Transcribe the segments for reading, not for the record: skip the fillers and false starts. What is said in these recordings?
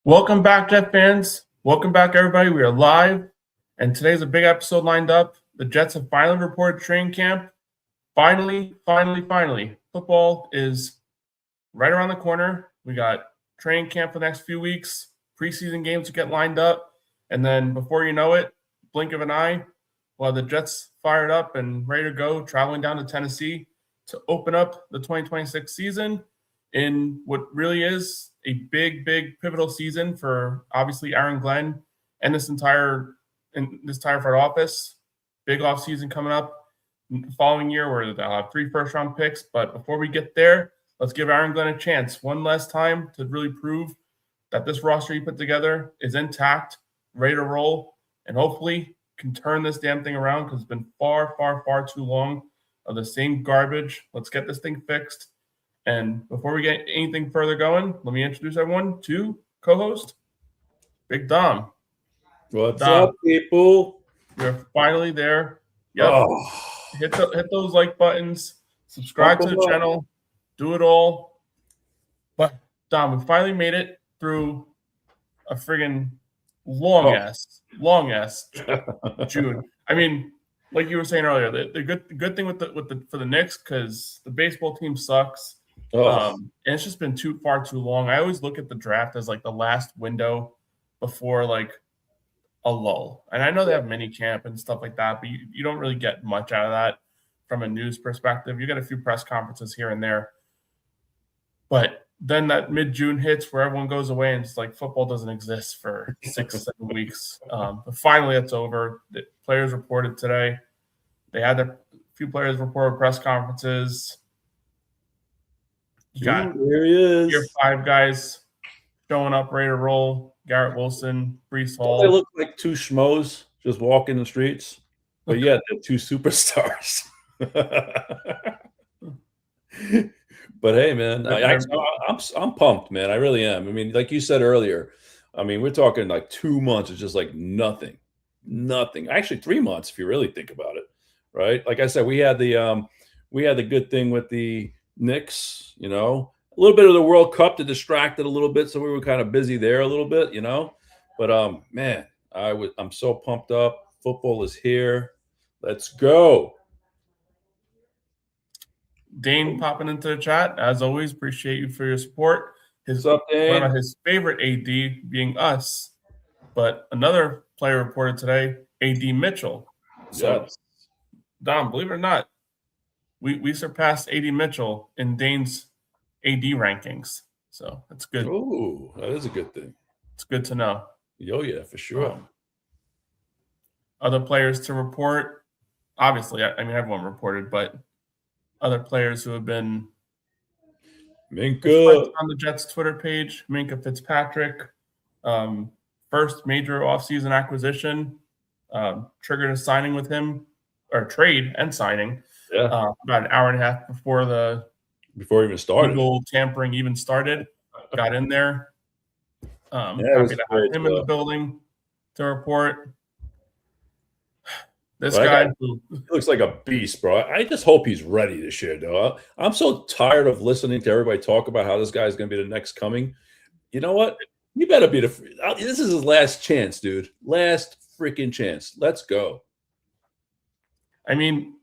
Welcome back, Jet fans. Welcome back, everybody. We are live, and today's a big episode lined up. The Jets have finally reported training camp. Finally. Football is right around the corner. We got training camp for the next few weeks, preseason games to get lined up, and then before you know it, blink of an eye, we'll have the Jets fired up and ready to go, traveling down to Tennessee to open up the 2026 season in what really is a big pivotal season for obviously Aaron Glenn and this entire front office. Big off season coming up the following year where they'll have 3 first-round picks. But before we get there, let's give Aaron Glenn a chance one last time to really prove that this roster he put together is intact, ready to roll, and hopefully can turn this damn thing around because it's been far too long of the same garbage. Let's get this thing fixed. And before we get anything further going, let me introduce everyone to co-host Big Dom. What's up, people? You're finally there. Yep. Hit those like buttons. Subscribe to the channel. Do it all. But Dom, we finally made it through a friggin' long ass June. I mean, like you were saying earlier, the good thing for the Knicks, because the baseball team sucks. And it's just been too long. I always look at the draft as like the last window before like a lull. And I know they have mini camp and stuff like that, but you don't really get much out of that from a news perspective. You get a few press conferences here and there. But then that mid-June hits where everyone goes away and it's like football doesn't exist for 6-7 weeks. But finally it's over. The players reported today. They had a few players report press conferences. You got your 5 guys showing up, ready to roll. Garrett Wilson, Breece Hall. They look like 2 schmoes just walking the streets, but yeah, they're 2 superstars. But hey, man, I'm pumped, man. I really am. I mean, like you said earlier, I mean, we're talking like 2 months. It's just like nothing. Actually, 3 months if you really think about it, right? Like I said, we had the good thing with the Knicks, a little bit of the World Cup to distract it a little bit, so we were kind of busy there a little bit, But man, I'm so pumped up. Football is here. Let's go. Dane popping into the chat as always. Appreciate you for your support. What's up, Dane? One of his favorite AD being us, but another player reported today, AD Mitchell. So, yes. Dom, believe it or not, we surpassed AD Mitchell in Dane's AD rankings. So that's good. Oh, that is a good thing. It's good to know. Yeah, for sure. Other players to report, obviously, I mean, everyone reported, but other players who have been Minkah on the Jets Twitter page, Minkah Fitzpatrick, first major offseason acquisition, triggered a signing with him, or trade and signing. Yeah. About an hour and a half before it even started. Legal tampering even started. Got in there. Happy to have him in the building to report. This guy who looks like a beast, bro. I just hope he's ready this year, though. I'm so tired of listening to everybody talk about how this guy's going to be the next coming. You know what? You better be this is his last chance, dude. Last freaking chance. Let's go. I mean,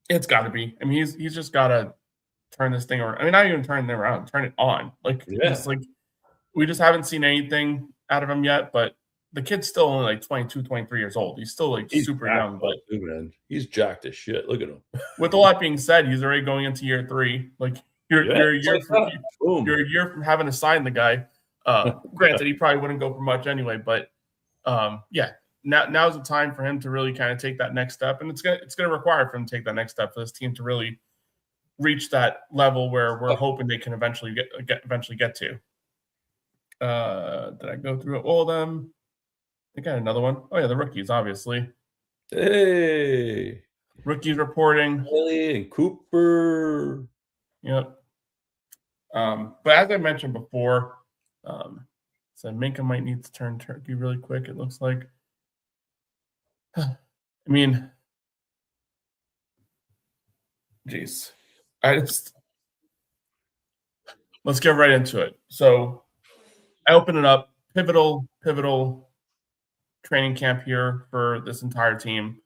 it's got to be. I mean, he's just got to turn this thing around. I mean, not even turn it around, turn it on. It's like we just haven't seen anything out of him yet, but the kid's still only like 22, 23 years old. He's still like super young. But dude, man, he's jacked as shit. Look at him. With all that being said, he's already going into year 3. Like you're a year from having to sign the guy. Granted, he probably wouldn't go for much anyway, but now's the time for him to really kind of take that next step, and it's gonna require for him to take that next step for this team to really reach that level where we're hoping they can eventually get to. Did I go through all of them? I got another one. Oh yeah, the rookies, obviously. Hey, rookies reporting. Haley and Cooper. Yep. But as I mentioned before, so Minkah might need to turn turkey really quick. It looks like. I mean, geez, let's get right into it. So I open it up. pivotal training camp here for this entire team.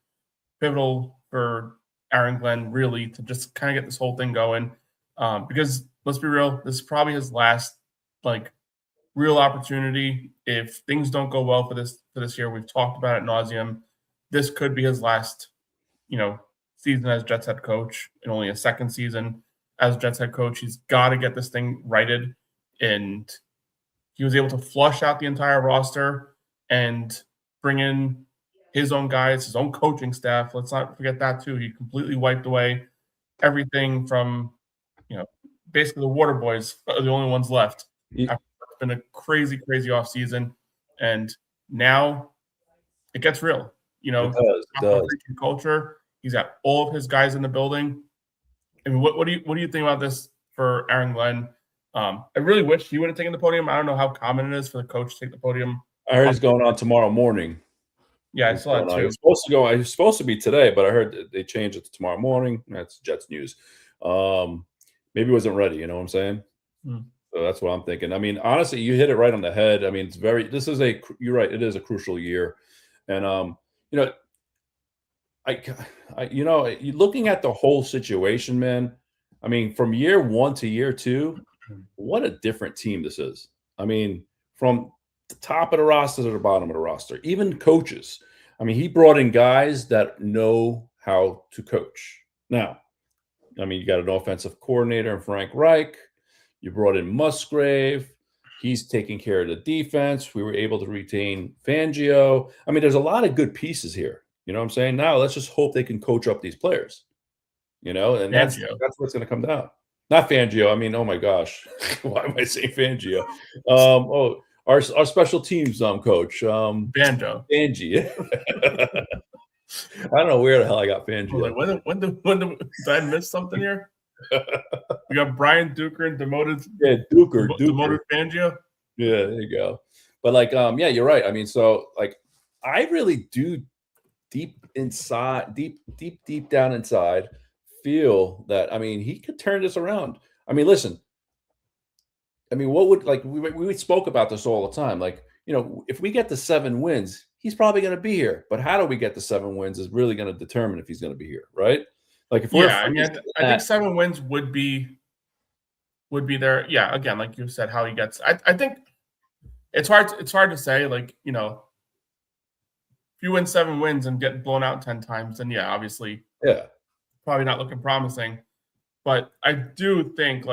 Pivotal for Aaron Glenn, really, to just kind of get this whole thing going. Because let's be real, this is probably his last real opportunity. If things don't go well for this year, we've talked about it nauseum. This could be his last, season as Jets head coach, and only a second season as Jets head coach. He's got to get this thing righted, and he was able to flush out the entire roster and bring in his own guys, his own coaching staff. Let's not forget that too. He completely wiped away everything from, basically the water boys are the only ones left. It's been a crazy offseason, and now it gets real. It does. Culture. He's got all of his guys in the building. I mean, what do you think about this for Aaron Glenn? I really wish he would have taken the podium. I don't know how common it is for the coach to take the podium. I heard he's going on tomorbe morning. Yeah, I saw that too. He was supposed to be today, but I heard they changed it to tomorrow morning. That's Jets news. Maybe he wasn't ready. You know what I'm saying? So that's what I'm thinking. I mean, honestly, you hit it right on the head. I mean, you're right. It is a crucial year. And, looking at the whole situation, man, I mean, from year one to year two, what a different team this is. I mean, from the top of the roster to the bottom of the roster, even coaches. I mean, he brought in guys that know how to coach. Now, I mean, you got an offensive coordinator in Frank Reich. You brought in Musgrave. He's taking care of the defense. We were able to retain Fangio. I mean, there's a lot of good pieces here. You know what I'm saying? Now let's just hope they can coach up these players. And that's what's going to come down. Not Fangio. I mean, oh my gosh, why am I saying Fangio? Our special teams coach, Banjo. Banji. I don't know where the hell I got Fangio. When did I miss something here? We got Brian Duker demoted. Yeah, Duker. Demoted Fangio. Yeah, there you go. But you're right. I mean, so I really do deep down inside feel that, I mean, he could turn this around. I mean, listen, I mean, what would we spoke about this all the time. If we get the 7 wins, he's probably going to be here. But how do we get the 7 wins is really going to determine if he's going to be here, right? I think 7 wins would be there. Yeah, again, like you said, how he gets. I think it's hard to say. If you win 7 wins and get blown out 10 times, then yeah, obviously, probably not looking promising. But I do think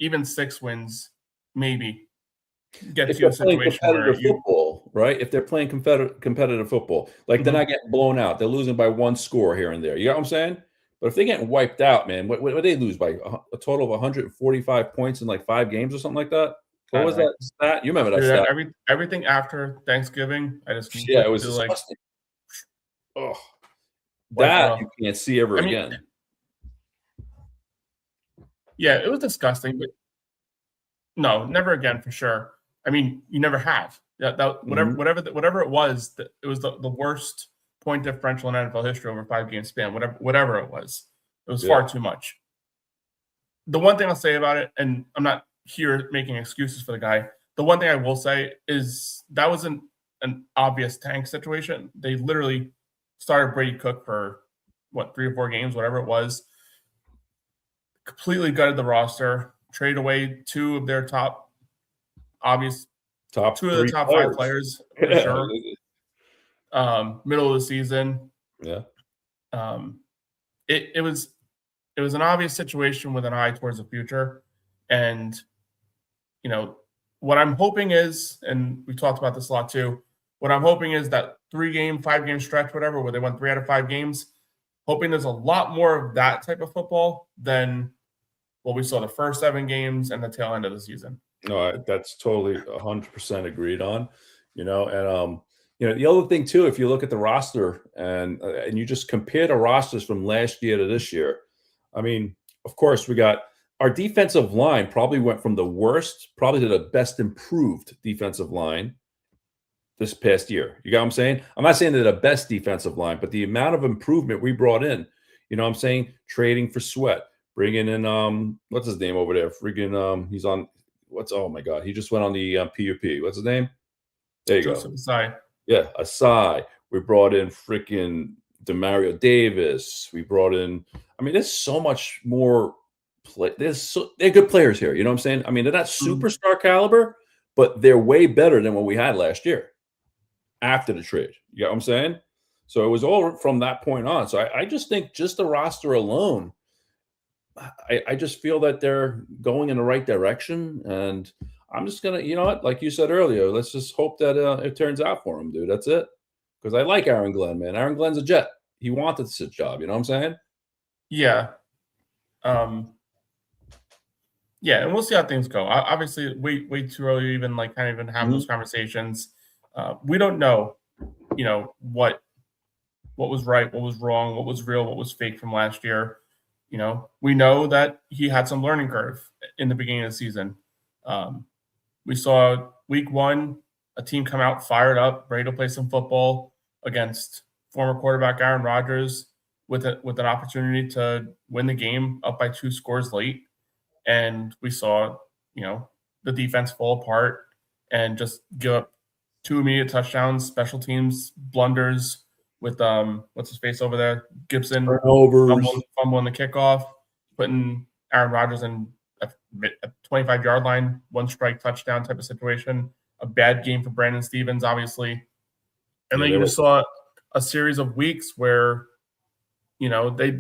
even 6 wins maybe get you a situation where football, right? If they're playing competitive football, they're not getting blown out. They're losing by 1 score here and there. You know what I'm saying? But if they're getting wiped out, man, what they lose by a total of 145 points in 5 games or something like that? What was that stat? You remember that stat? Everything after Thanksgiving, I just it was disgusting. That you can't see ever again. Yeah, it was disgusting, but no, never again for sure. I mean, you never have. Whatever it was the worst point differential in NFL history over a 5-game span. Whatever it was far too much. The one thing I'll say about it, and I'm not here making excuses for the guy. The one thing I will say is that wasn't an obvious tank situation. They literally started Brady Cook for 3 or 4 games, whatever it was. Completely gutted the roster, traded away 2 of their top 2 of the top 5 players for sure. Middle of the season. Yeah. It was an obvious situation with an eye towards the future. And what I'm hoping is, and we talked about this a lot too, what I'm hoping is that 3-game, 5-game stretch, whatever, where they won 3 out of 5 games, hoping there's a lot more of that type of football than what we saw the first 7 games and the tail end of the season. No, that's totally 100% agreed on. The other thing too, if you look at the roster and you just compare the rosters from last year to this year, I mean, of course, we got our defensive line probably went from the worst probably to the best improved defensive line this past year. You got what I'm saying? I'm not saying they're the best defensive line, but the amount of improvement we brought in, I'm saying trading for Sweat, bringing in what's his name over there? Friggin' he's on oh my God, he just went on the PUP. What's his name? There you Joseph go. Asai. Yeah, Asai. We brought in freaking Demario Davis. We brought in. I mean, there's so much more. They're good players here. You know what I'm saying? I mean, they're not superstar caliber, but they're way better than what we had last year after the trade. You know what I'm saying? So it was all from that point on. So I just think just the roster alone, I just feel that they're going in the right direction. And I'm just going to, you know what, like you said earlier, let's just hope that it turns out for him, dude. That's it. Because I like Aaron Glenn, man. Aaron Glenn's a Jet. He wanted this job. You know what I'm saying? Yeah. Yeah, and we'll see how things go. Obviously, way too early to even like kind of even have those conversations. We don't know, what was right, what was wrong, what was real, what was fake from last year. We know that he had some learning curve in the beginning of the season. We saw week 1, a team come out fired up, ready to play some football against former quarterback Aaron Rodgers with an opportunity to win the game up by 2 scores late. And we saw, the defense fall apart and just give up 2 immediate touchdowns, special teams blunders with what's his face over there, Gibson, fumbling the kickoff, putting Aaron Rodgers in a 25-yard line, 1 strike touchdown type of situation. A bad game for Brandon Stevens, obviously. And then you just saw a series of weeks where, they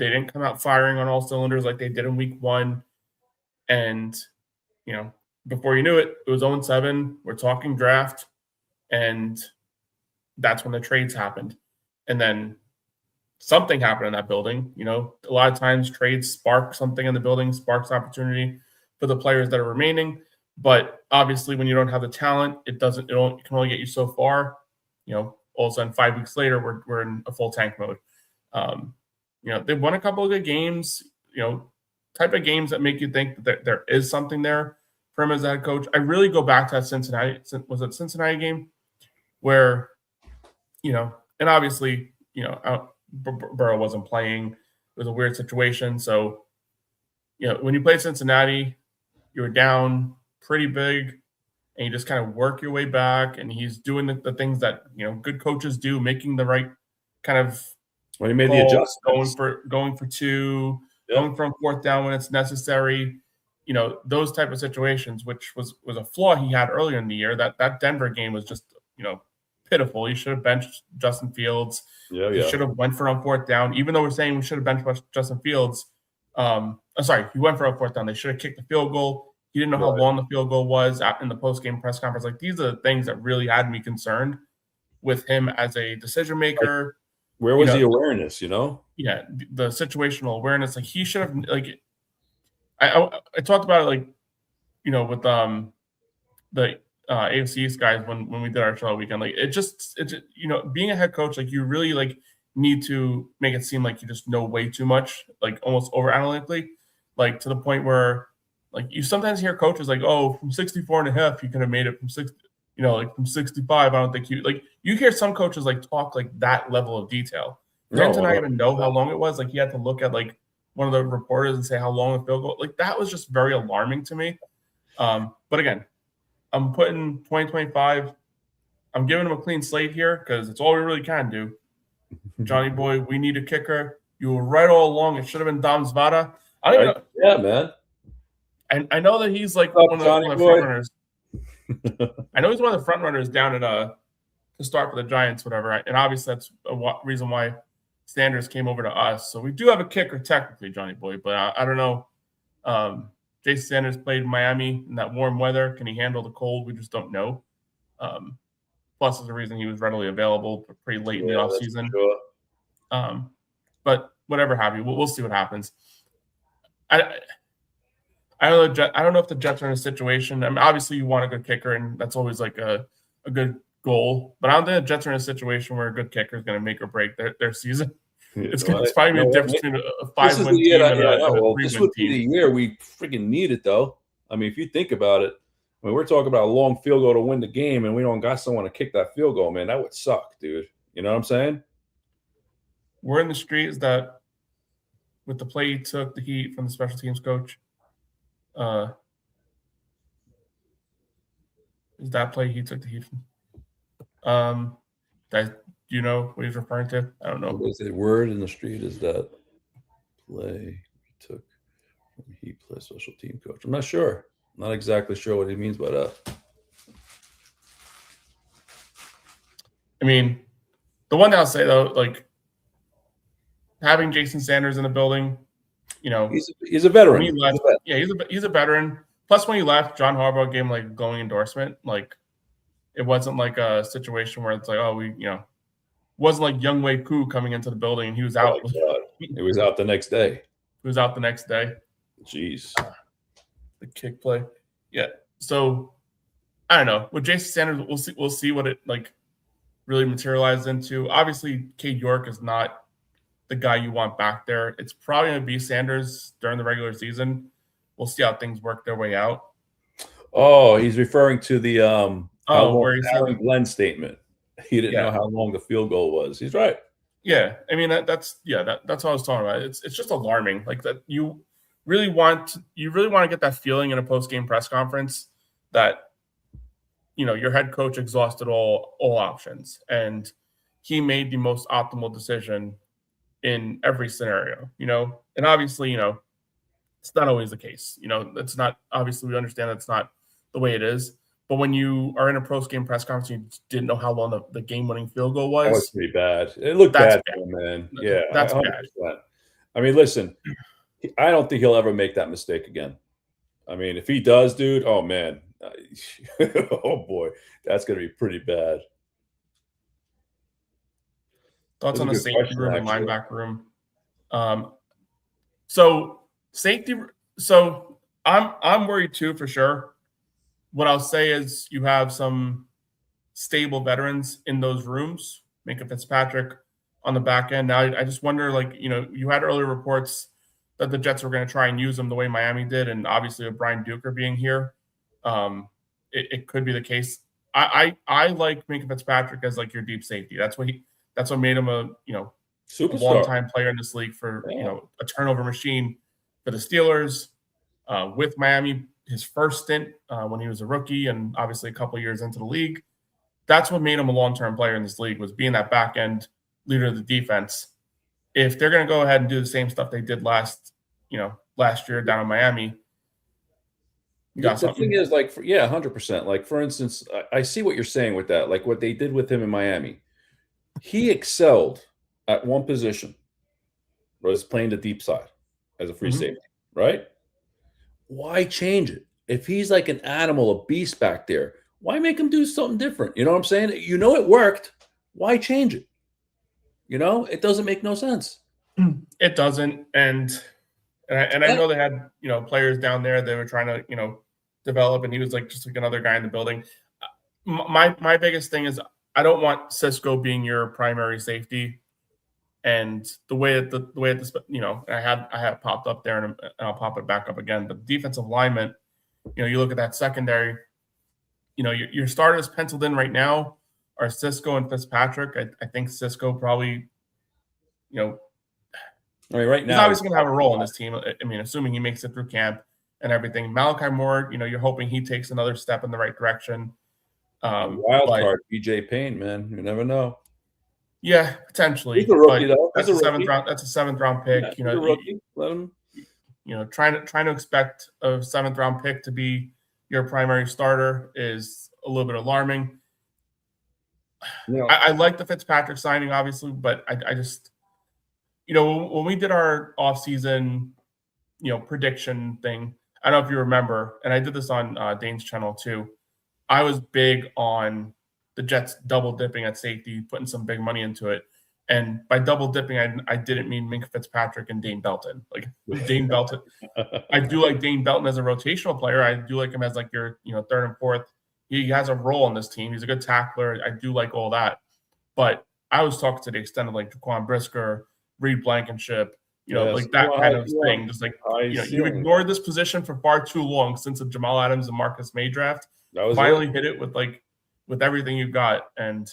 didn't come out firing on all cylinders like they did in week 1. And, before you knew it, it was 0-7. We're talking draft. And that's when the trades happened. And then something happened in that building. A lot of times trades spark something in the building, sparks opportunity for the players that are remaining. But obviously, when you don't have the talent, it can only get you so far. All of a sudden, 5 weeks later, we're in a full tank mode. They won a couple of good games, type of games that make you think that there is something there for him as a head coach. I really go back to that Cincinnati game where, and obviously, Burrow wasn't playing. It was a weird situation. So, when you play Cincinnati, you were down pretty big and you just kind of work your way back, and he's doing the things that, good coaches do, making the right kind of when he made the adjustments, going for 2, going from 4th down when it's necessary, those type of situations, which was a flaw he had earlier in the year. That Denver game was just, pitiful. He should have benched Justin Fields. He should have went for on 4th down, even though we're saying we should have benched Justin Fields. He went for a 4th down. They should have kicked the field goal. He didn't know how long the field goal was in the post-game press conference. Like, these are the things that really had me concerned with him as a decision maker. Where was the awareness, Yeah, the situational awareness. Like, he should have, like, I talked about it, like, with the AFC East guys when we did our show weekend. Like, it just being a head coach, like, you really like need to make it seem like you just know way too much, like almost over analytically, like to the point where like you sometimes hear coaches like, oh, from 64.5 you could have made it from 60, like from 65. I don't think you hear some coaches like talk like that level of detail. Didn't I even know how long it was? Like, he had to look at like one of the reporters and say how long the field goal. Like, that was just very alarming to me. But again, I'm putting 2025. I'm giving him a clean slate here because it's all we really can do. Johnny boy, we need a kicker. You were right all along. It should have been Dom Zvada. I don't know. Yeah, man. I know that he's like one of the front runners. I know he's one of the front runners down at to start for the Giants, whatever. And obviously that's a reason why Sanders came over to us. So we do have a kicker technically, Johnny boy, but I don't know. Jason Sanders played in Miami in that warm weather. Can he handle the cold? We just don't know. Plus, there's a reason he was readily available pretty late in the offseason. Sure. But whatever have you, we'll see what happens. I don't know if the Jets are in a situation. I mean, obviously you want a good kicker, and that's always like a good goal. But I don't think the Jets are in a situation where a good kicker is going to make or break their season. It's probably be a difference between a 5-win team and a 3-win team. This would be the year we freaking need it, though. I mean, if you think about it, I mean, we're talking about a long field goal to win the game, and we don't got someone to kick that field goal, man. That would suck, dude. You know what I'm saying? We're in the streets that with the play he took the heat from the special teams coach. Is that play he took the heat from? Do you know what he's referring to? I don't know. What is the word in the street? Is that play he took from he play special team coach? I'm not sure. Not exactly sure what he means by that. I mean, the one that I'll say though, like having Jason Sanders in the building, you know, he's a veteran. When he left, he's a veteran. Plus, when he left, John Harbaugh gave him like a glowing endorsement. Like, it wasn't like a situation where it's like, oh, wasn't like Young Wei Koo coming into the building and he was out. He was out the next day. He was out the next day. Jeez. The kick play. Yeah. So I don't know. With Jason Sanders, we'll see what it like really materializes into. Obviously, Cade York is not the guy you want back there. It's probably going to be Sanders during the regular season. We'll see how things work their way out. Oh, he's referring to the where he said Glenn statement. He didn't know how long the field goal was. He's right. Yeah, I mean that's what I was talking about. It's just alarming. Like that you really want to get that feeling in a post-game press conference that your head coach exhausted all options and he made the most optimal decision in every scenario. And obviously, it's not always the case. It's not, obviously we understand that's not the way it is. But when you are in a post-game press conference, you didn't know how long the game-winning field goal was. That was pretty bad. It looked bad for him, man. Yeah, that's 100%. bad. I mean, listen, I don't think he'll ever make that mistake again. I mean, if he does, dude, oh, man. Oh, boy. That's going to be pretty bad. Thoughts on the safety room and linebacker room? So safety. So I'm worried too, for sure. What I'll say is you have some stable veterans in those rooms. Minkah Fitzpatrick on the back end. Now I just wonder, like, you had earlier reports that the Jets were going to try and use them the way Miami did, and obviously with Brian Duker being here, it could be the case. I like Minkah Fitzpatrick as like your deep safety. That's what made him a superstar, long-time player in this league for a turnover machine for the Steelers with Miami. His first stint when he was a rookie and obviously a couple of years into the league. That's what made him a long-term player in this league, was being that back-end leader of the defense. If they're going to go ahead and do the same stuff they did last year down in Miami, the thing is, like, 100%. Like, for instance, I see what you're saying with that. Like what they did with him in Miami. He excelled at one position, was playing the deep side as a free safety, right? Why change it? If he's like an animal, a beast back there, why make him do something different? You know what I'm saying? It worked. Why change it? It doesn't make no sense. It doesn't. And I know they had, players down there they were trying to, develop, and he was like just like another guy in the building. My biggest thing is I don't want Cisco being your primary safety. And the way this, I have popped up there, and I'll pop it back up again. But defensive alignment, you look at that secondary, your starters penciled in right now are Cisco and Fitzpatrick. I think Cisco probably, I mean, right now he's obviously going to have a role in this team. I mean, assuming he makes it through camp and everything. Malachi Moore, you're hoping he takes another step in the right direction. Wild card, BJ Payne, man, you never know. Yeah, potentially. He's a rookie, though. That's a seventh round pick. Yeah, let him. Trying to expect a 7th round pick to be your primary starter is a little bit alarming. I like the Fitzpatrick signing, obviously, but I just, when we did our offseason, prediction thing, I don't know if you remember, and I did this on Dane's channel too. I was big on the Jets double dipping at safety, putting some big money into it. And by double dipping, I didn't mean Minkah Fitzpatrick and Dane Belton. Like Dane Belton, I do like Dane Belton as a rotational player. I do like him as like your 3rd and 4th. He has a role on this team. He's a good tackler. I do like all that. But I was talking to the extent of like Jaquan Brisker, Reed Blankenship, like that kind of thing. Just like you ignored this position for far too long since the Jamal Adams and Marcus May draft. Finally hit it with everything you've got, and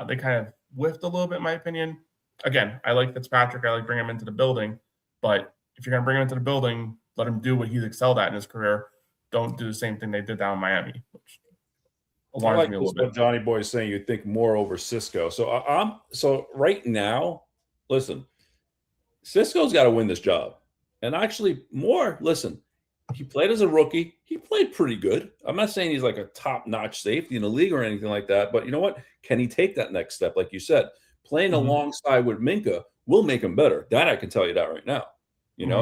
they kind of whiffed a little bit, in my opinion. Again, I like Fitzpatrick. I like bringing him into the building, but if you're going to bring him into the building, let him do what he's excelled at in his career. Don't do the same thing they did down in Miami. alarms like me a this little bit. what Johnny Boy is saying. You think more over Cisco. So right now, listen, Cisco's got to win this job. And actually, listen, he played as a rookie. He played pretty good. I'm not saying he's like a top-notch safety in the league or anything like that, but you know what? Can he take that next step? Like you said, playing alongside with Minka will make him better. That I can tell you that right now.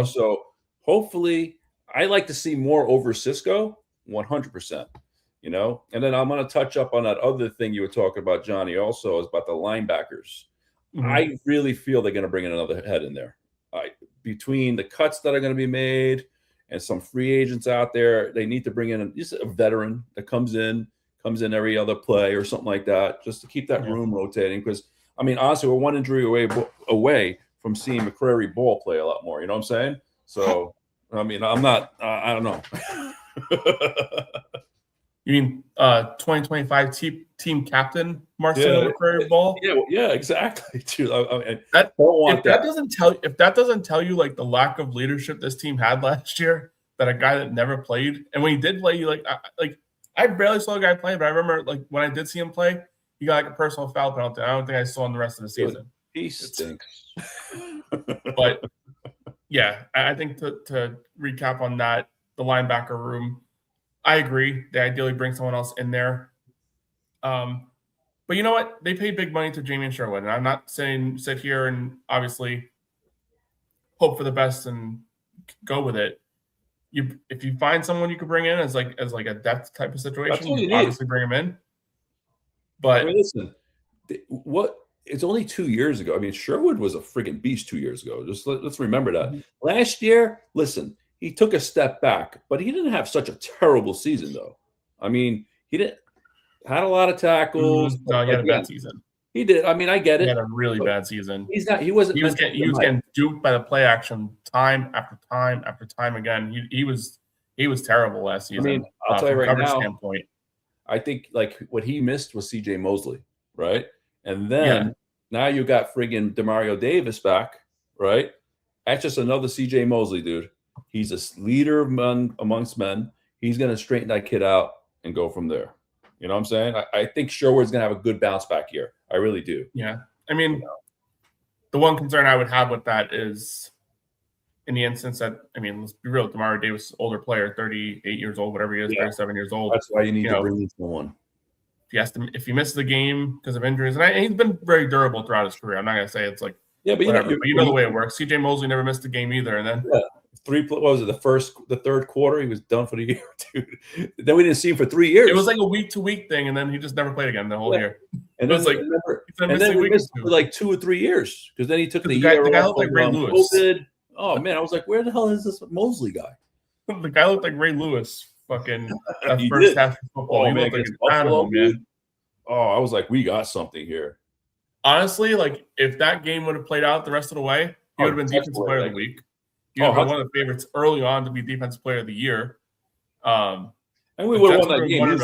So hopefully, I like to see more over Cisco, 100%. And then I'm going to touch up on that other thing you were talking about, Johnny, also is about the linebackers. I really feel they're going to bring in another head in there. Between the cuts that are going to be made and some free agents out there, they need to bring in a veteran that comes in every other play or something like that, just to keep that room rotating. Because, I mean, honestly, we're one injury away from seeing McCrary Ball play a lot more. You know what I'm saying? So, I mean, I don't know. You mean 2025 team captain Marcelo McCrary Ball? Yeah, exactly. Dude, if that doesn't tell you like the lack of leadership this team had last year, that a guy that never played, and when he did play, I barely saw a guy play, but I remember like when I did see him play, he got like a personal foul penalty. I don't think I saw him the rest of the season. He stinks. But yeah, I think to recap on that, the linebacker room, I agree. They ideally bring someone else in there. But you know what? They paid big money to Jamien Sherwood. And I'm not saying sit here and obviously hope for the best and go with it. If you find someone you could bring in as like a depth type of situation, you obviously bring him in. But I mean, listen, it's only 2 years ago. I mean, Sherwood was a friggin' beast 2 years ago. Just let's remember that. Last year, listen, he took a step back, but he didn't have such a terrible season, though. I mean, he had a lot of tackles. No, he had a bad season. He did. I mean, I get it. He had a really bad season. He was getting duped by the play action time after time after time again. He was terrible last season. I mean, I'll tell you right now. Standpoint. I think like what he missed was C.J. Mosley, right? And then now you got friggin' Demario Davis back, right? That's just another C.J. Mosley, dude. He's a leader amongst men. He's going to straighten that kid out and go from there. You know what I'm saying? I think Sherwood's going to have a good bounce back here. I really do. Yeah. I mean, the one concern I would have with that is in the instance that, I mean, let's be real, Demario Davis, older player, 38 years old, whatever he is, 37 years old. That's why you need to bring in someone. If he misses the game because of injuries, and he's been very durable throughout his career. I'm not going to say it's like, but you know the way it works. C.J. Mosley never missed a game either. And then what was it? The third quarter, he was done for the year, dude. Then we didn't see him for 3 years. It was like a week-to-week thing, and then he just never played again the whole year. And then we missed for like 2 or 3 years because then he took the year. The guy looked like Ray Lewis. COVID. Oh man, I was like, where the hell is this Mosley guy? The guy looked like Ray Lewis. Fucking that first half of football. He looked like an animal, man. Oh, I was like, we got something here. Honestly, like if that game would have played out the rest of the way, he would have been defensive player of the week. He would have been one of the favorites early on to be defensive player of the year. And we would have won that game.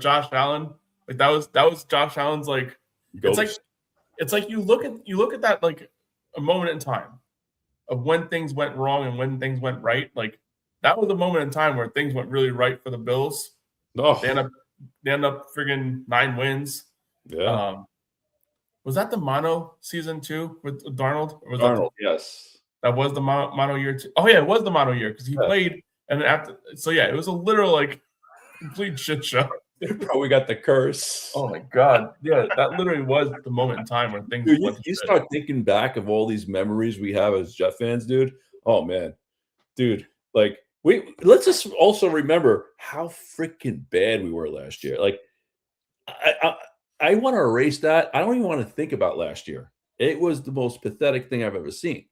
Josh Allen, like that was Josh Allen's like. It's like you look at that like a moment in time of when things went wrong and when things went right. Like that was a moment in time where things went really right for the Bills. Oh. They end up friggin' 9 wins. Yeah. Was that the mono season too with Darnold? Or was Darnold, yes. That was the mono year too. Oh yeah, it was the mono year because he played and after. So yeah, it was a literal like complete shit show. Bro, we got the curse. Oh my god, yeah, that literally was the moment in time where things. Dude, you start thinking back of all these memories we have as Jet fans, dude. Oh man, dude, like let's just also remember how freaking bad we were last year. Like, I want to erase that. I don't even want to think about last year. It was the most pathetic thing I've ever seen.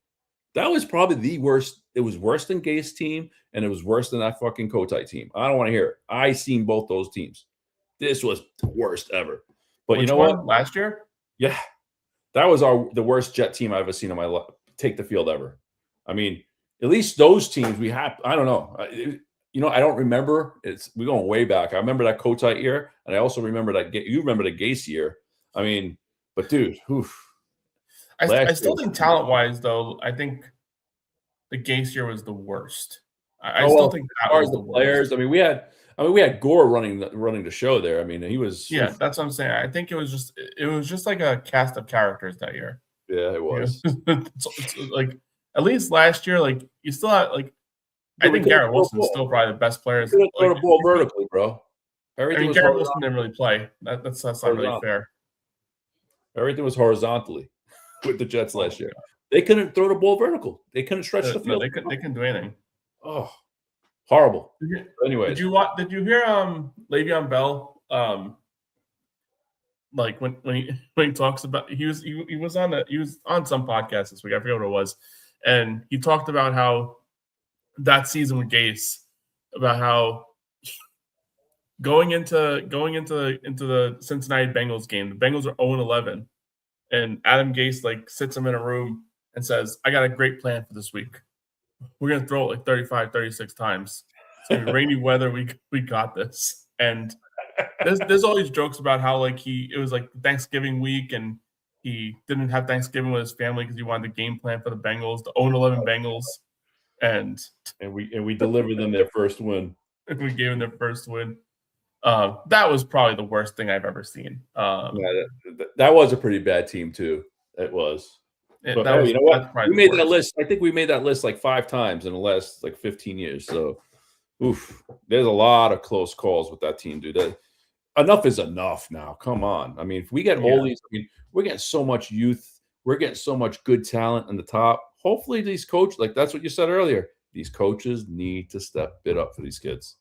That was probably the worst. It was worse than Gase's team, and it was worse than that fucking Kotite team. I don't want to hear it. I seen both those teams. This was the worst ever. But you know what? Last year? Yeah. That was the worst Jet team I've ever seen in my life take the field ever. I mean, at least those teams we have. I don't know. I don't remember. We're going way back. I remember that Kotite year, and I also remember that you remember the Gase year. I mean, but dude, I still think talent-wise, though, I think the Gase year was the worst. I still think that was the players. worst. I mean, we had I mean, we had Gore running the show there. I mean, he was. Yeah, that's what I'm saying. I think it was just like a cast of characters that year. Yeah, it was. It's like at least last year, like you still had like I think Garrett Wilson's still probably the best player. Throw the ball vertically, bro. Everything was Garrett Wilson didn't really play. That's not really fair. Everything was horizontally with the Jets last year. They couldn't throw the ball vertical. They couldn't stretch the field. No, they couldn't do anything. Oh, horrible. Anyway, did you hear Le'Veon Bell? Like when he talks about he was on some podcast this week. I forget what it was, and he talked about how that season with Gase, about how going into the Cincinnati Bengals game, the Bengals are 0-11, and Adam Gase like sits him in a room and says, "I got a great plan for this week. We're gonna throw it like 35, 36 times. It's gonna be rainy weather. We got this." And there's all these jokes about how like it was like Thanksgiving week and he didn't have Thanksgiving with his family because he wanted the game plan for the Bengals, the 0-11 Bengals, and we delivered them their first win. We gave them their first win. That was probably the worst thing I've ever seen. That was a pretty bad team too. It was. You know what? We made that list. I think we made that list like 5 times in the last like 15 years. So, there's a lot of close calls with that team, dude. Enough is enough now. Come on. I mean, if we get all these, we're getting so much youth. We're getting so much good talent in the top. Hopefully, these coaches, like that's what you said earlier, these coaches need to step it up for these kids.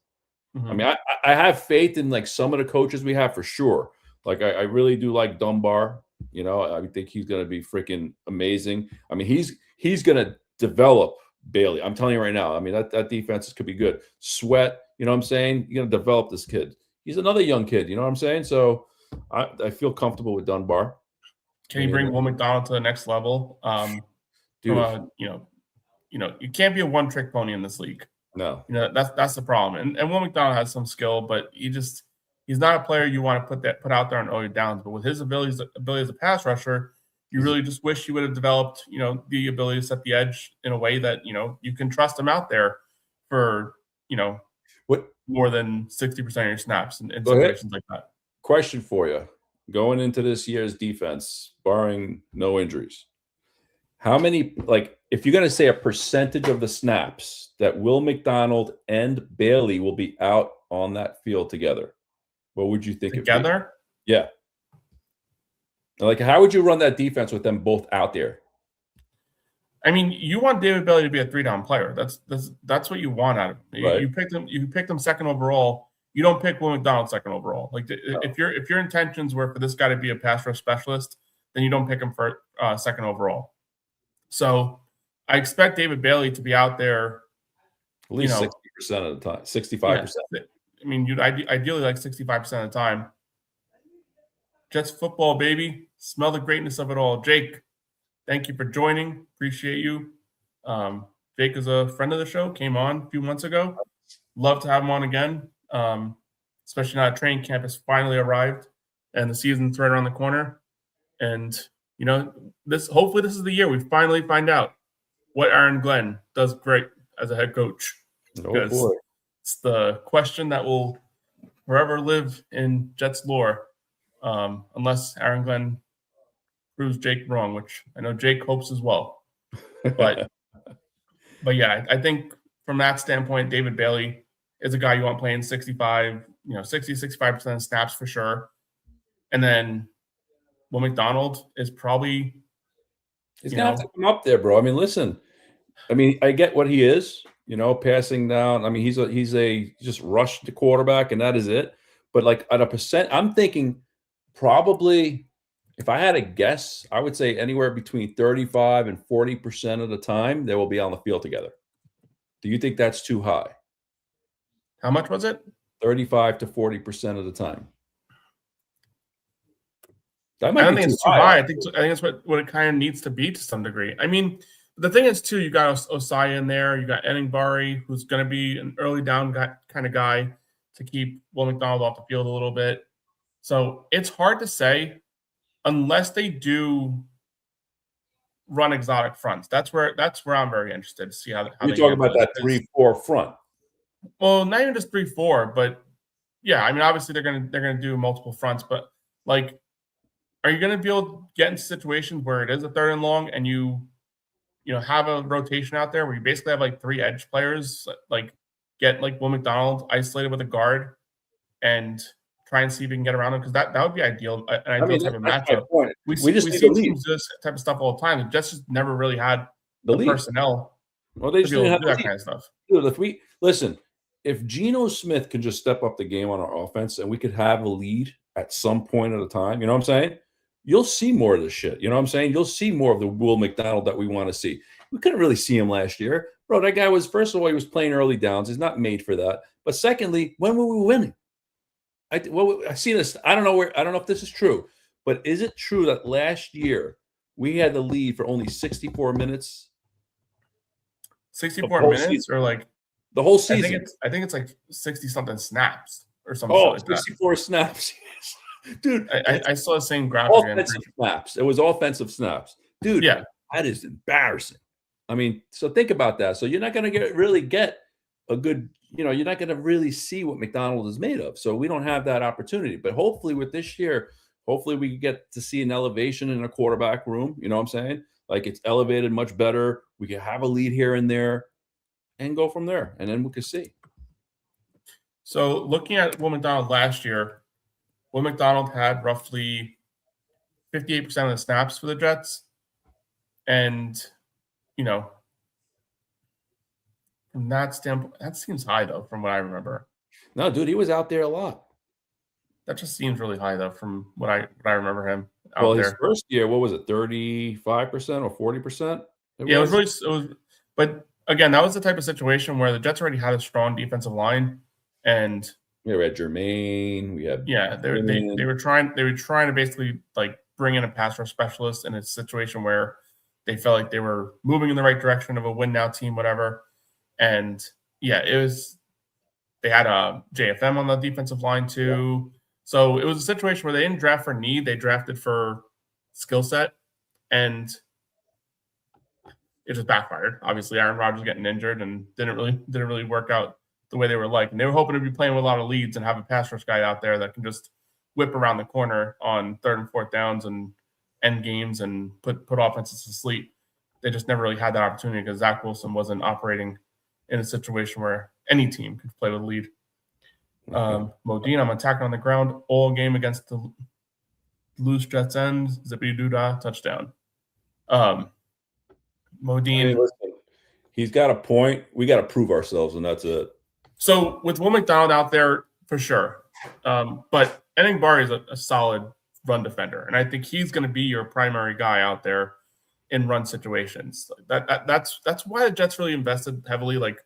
Mm-hmm. I mean, I have faith in like some of the coaches we have for sure. Like I really do like Dunbar. You know, I think he's going to be freaking amazing. I mean, he's going to develop Bailey. I'm telling you right now. I mean, that defense could be good. Sweat, you know what I'm saying? You're going to develop this kid. He's another young kid. You know what I'm saying? So I feel comfortable with Dunbar. Can you bring Will McDonald to the next level? Dude, you can't be a one-trick pony in this league. No, that's the problem. And Will McDonald has some skill, but he's not a player you want to put out there on all your downs. But with his ability as a pass rusher, you really just wish he would have developed, the ability to set the edge in a way that, you can trust him out there for, more than 60% of your snaps in situations like that. Question for you. Going into this year's defense, barring no injuries, how many, if you're going to say a percentage of the snaps that Will McDonald and Bailey will be out on that field together, what would you think? Together? Yeah. Like, how would you run that defense with them both out there? I mean, you want David Bailey to be a 3-down player. That's what you want out of him. Right. You picked him second overall. You don't pick Will McDonald second overall. Like if your intentions were for this guy to be a pass rush specialist, then you don't pick him for second overall. So I expect David Bailey to be out there at least 60% of the time, 65%. Yeah. I mean, you'd ideally like 65% of the time. Jets football, baby. Smell the greatness of it all. Jake, thank you for joining. Appreciate you. Jake is a friend of the show. Came on a few months ago. Love to have him on again, especially now that training camp has finally arrived and the season's right around the corner. And, hopefully this is the year we finally find out what Aaron Glenn does great as a head coach. Because it's the question that will forever live in Jets lore, unless Aaron Glenn proves Jake wrong, which I know Jake hopes as well. But yeah, I think from that standpoint, David Bailey is a guy you want playing 65% of snaps for sure. And then Will McDonald is probably he's gonna have to come up there, bro. I mean, listen. I mean, I get what he is, passing down. I mean, he's a just rush to quarterback, and that is it. But like at a percent, I'm thinking probably, if I had a guess, I would say anywhere between 35 and 40% of the time they will be on the field together. Do you think that's too high? How much was it? 35 to 40% of the time. I don't think it's too high. I think that's what it kind of needs to be to some degree. I mean, the thing is, too, you got Osai in there. You got Eningbari, who's going to be an early down kind of guy to keep Will McDonald off the field a little bit. So it's hard to say unless they do run exotic fronts. That's where I'm very interested to see how you're talking about that 3-4 front. Well, not even just 3-4, but yeah, I mean, obviously they're gonna do multiple fronts, but like, are you gonna be able to get into situations where it is a third and long and you know, have a rotation out there where you basically have like 3 edge players, like get like Will McDonald isolated with a guard and try and see if you can get around him because that would be ideal, an I ideal mean, type of that's my matchup. point. We We just we need see to lead teams do this type of stuff all the time. The Jets just never really had the the lead. personnel Well, they to just be didn't able to have do the that lead. kind of stuff. Dude, if Geno Smith can just step up the game on our offense and we could have a lead at some point at a time, you know what I'm saying? You'll see more of this shit. You know what I'm saying? You'll see more of the Will McDonald that we want to see. We couldn't really see him last year. Bro, that guy was, first of all, he was playing early downs. He's not made for that. But secondly, when were we winning? I see this. I don't know if this is true, but is it true that last year we had the lead for only 64 minutes? 64 minutes season. or like The whole season. I think it's like 60 something snaps or something like 64 snaps. Dude, that. I saw the same graphic. Offensive snaps. It was offensive snaps. Dude, yeah, that is embarrassing. I mean, so think about that. So you're not going to really get a good, you're not going to really see what McDonald is made of. So we don't have that opportunity. But hopefully with this year, hopefully we get to see an elevation in a quarterback room. You know what I'm saying? Like it's elevated much better. We can have a lead here and there and go from there. And then we can see. So looking at Will McDonald last year, Will McDonald had roughly 58% of the snaps for the Jets. And, from that standpoint, that seems high, though, from what I remember. No, dude, he was out there a lot. That just seems really high, though, from what I remember him out there. His first year, what was it, 35% or 40%? It was, but again, that was the type of situation where the Jets already had a strong defensive line, and we had Jermaine. They were trying to basically like bring in a pass rush specialist in a situation where they felt like they were moving in the right direction of a win now team, whatever. And yeah, they had a JFM on the defensive line too. Yeah. So it was a situation where they didn't draft for need, they drafted for skill set, and it just backfired. Obviously, Aaron Rodgers getting injured and didn't really work out the way they were like. And they were hoping to be playing with a lot of leads and have a pass rush guy out there that can just whip around the corner on 3rd and 4th downs and end games and put offenses to sleep. They just never really had that opportunity because Zach Wilson wasn't operating in a situation where any team could play with a lead. Modine, I'm attacking on the ground all game against the loose Jets end. Zippy Doodah, touchdown. Modine. Listen, he's got a point. We got to prove ourselves, and that's it. So with Will McDonald out there, for sure. But Eningbari is a solid run defender, and I think he's going to be your primary guy out there in run situations. That's why the Jets really invested heavily, like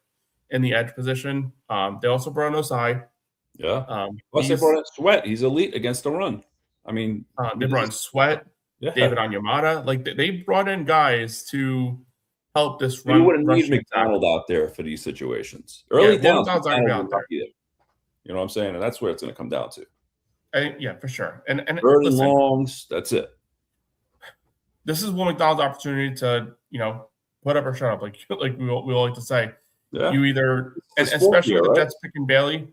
in the edge position. They also brought in Osai. Yeah. Plus they brought in Sweat. He's elite against the run. I mean, they brought in Sweat, David Onyemata. Like they brought in guys to help this run. You wouldn't need McDonald out there for these situations. Early downs, out there. You know what I'm saying? And that's where it's going to come down to. I think, yeah, for sure. And third and longs, that's it. This is Will McDonald's opportunity to, put up or shut up, like we all like to say. Yeah. You either, and especially with the Jets picking Bailey,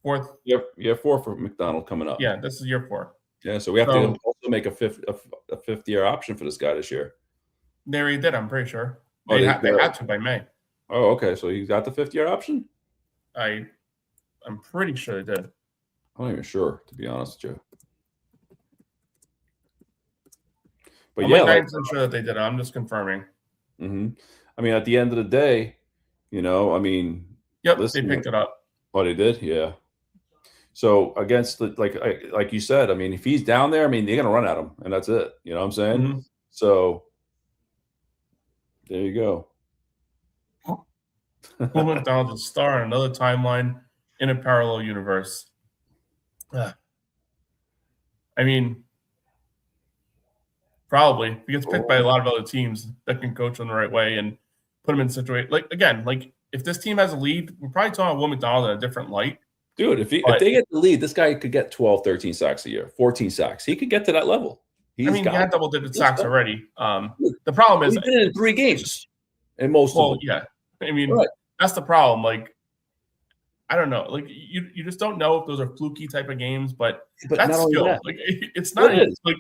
4th. You have 4 for McDonald coming up. Yeah, this is year 4. Yeah, so we have to also make a fifth-year option for this guy this year. They already did, I'm pretty sure. They had to by May. Oh, okay. So you got the 5th-year option? I'm pretty sure they did. I'm not even sure, to be honest with you. But I'm 99% sure that they did it. I'm just confirming. Mm-hmm. I mean, at the end of the day, Yep, they picked it up. Oh, they did? Yeah. So against like you said, I mean, if he's down there, I mean, they're gonna run at him, and that's it. You know what I'm saying? Mm-hmm. So there you go. Will McDonald is a star in another timeline in a parallel universe. I mean, probably he gets picked by a lot of other teams that can coach him the right way and put him in situation. Like if this team has a lead, we're probably talking about Will McDonald in a different light. Dude, if they get the lead, this guy could get 12, 13 sacks a year, 14 sacks. He could get to that level. He had double-digit sacks already. The problem is he did it in 3 games in most of them. Yeah. I mean, That's the problem. Like, I don't know. Like you just don't know if those are fluky type of games, but that's not only skill. that, Like it's not it is. like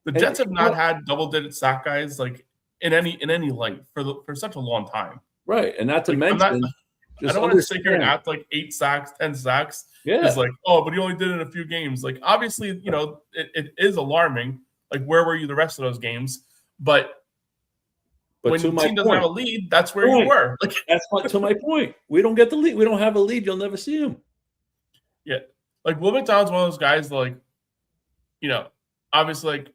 the Jets have not had double-digit sack guys like in any light for such a long time. Right, and not to Like, mention, I don't want to sit here and act like 8 sacks, 10 sacks is like, oh, but he only did it in a few games. Like, obviously, it is alarming. Like, where were you the rest of those games? But when your team doesn't have a lead, that's where you were. Like, that's to my point. We don't get the lead. We don't have a lead. You'll never see him. Yeah, like Will McDonald's one of those guys. Like, obviously,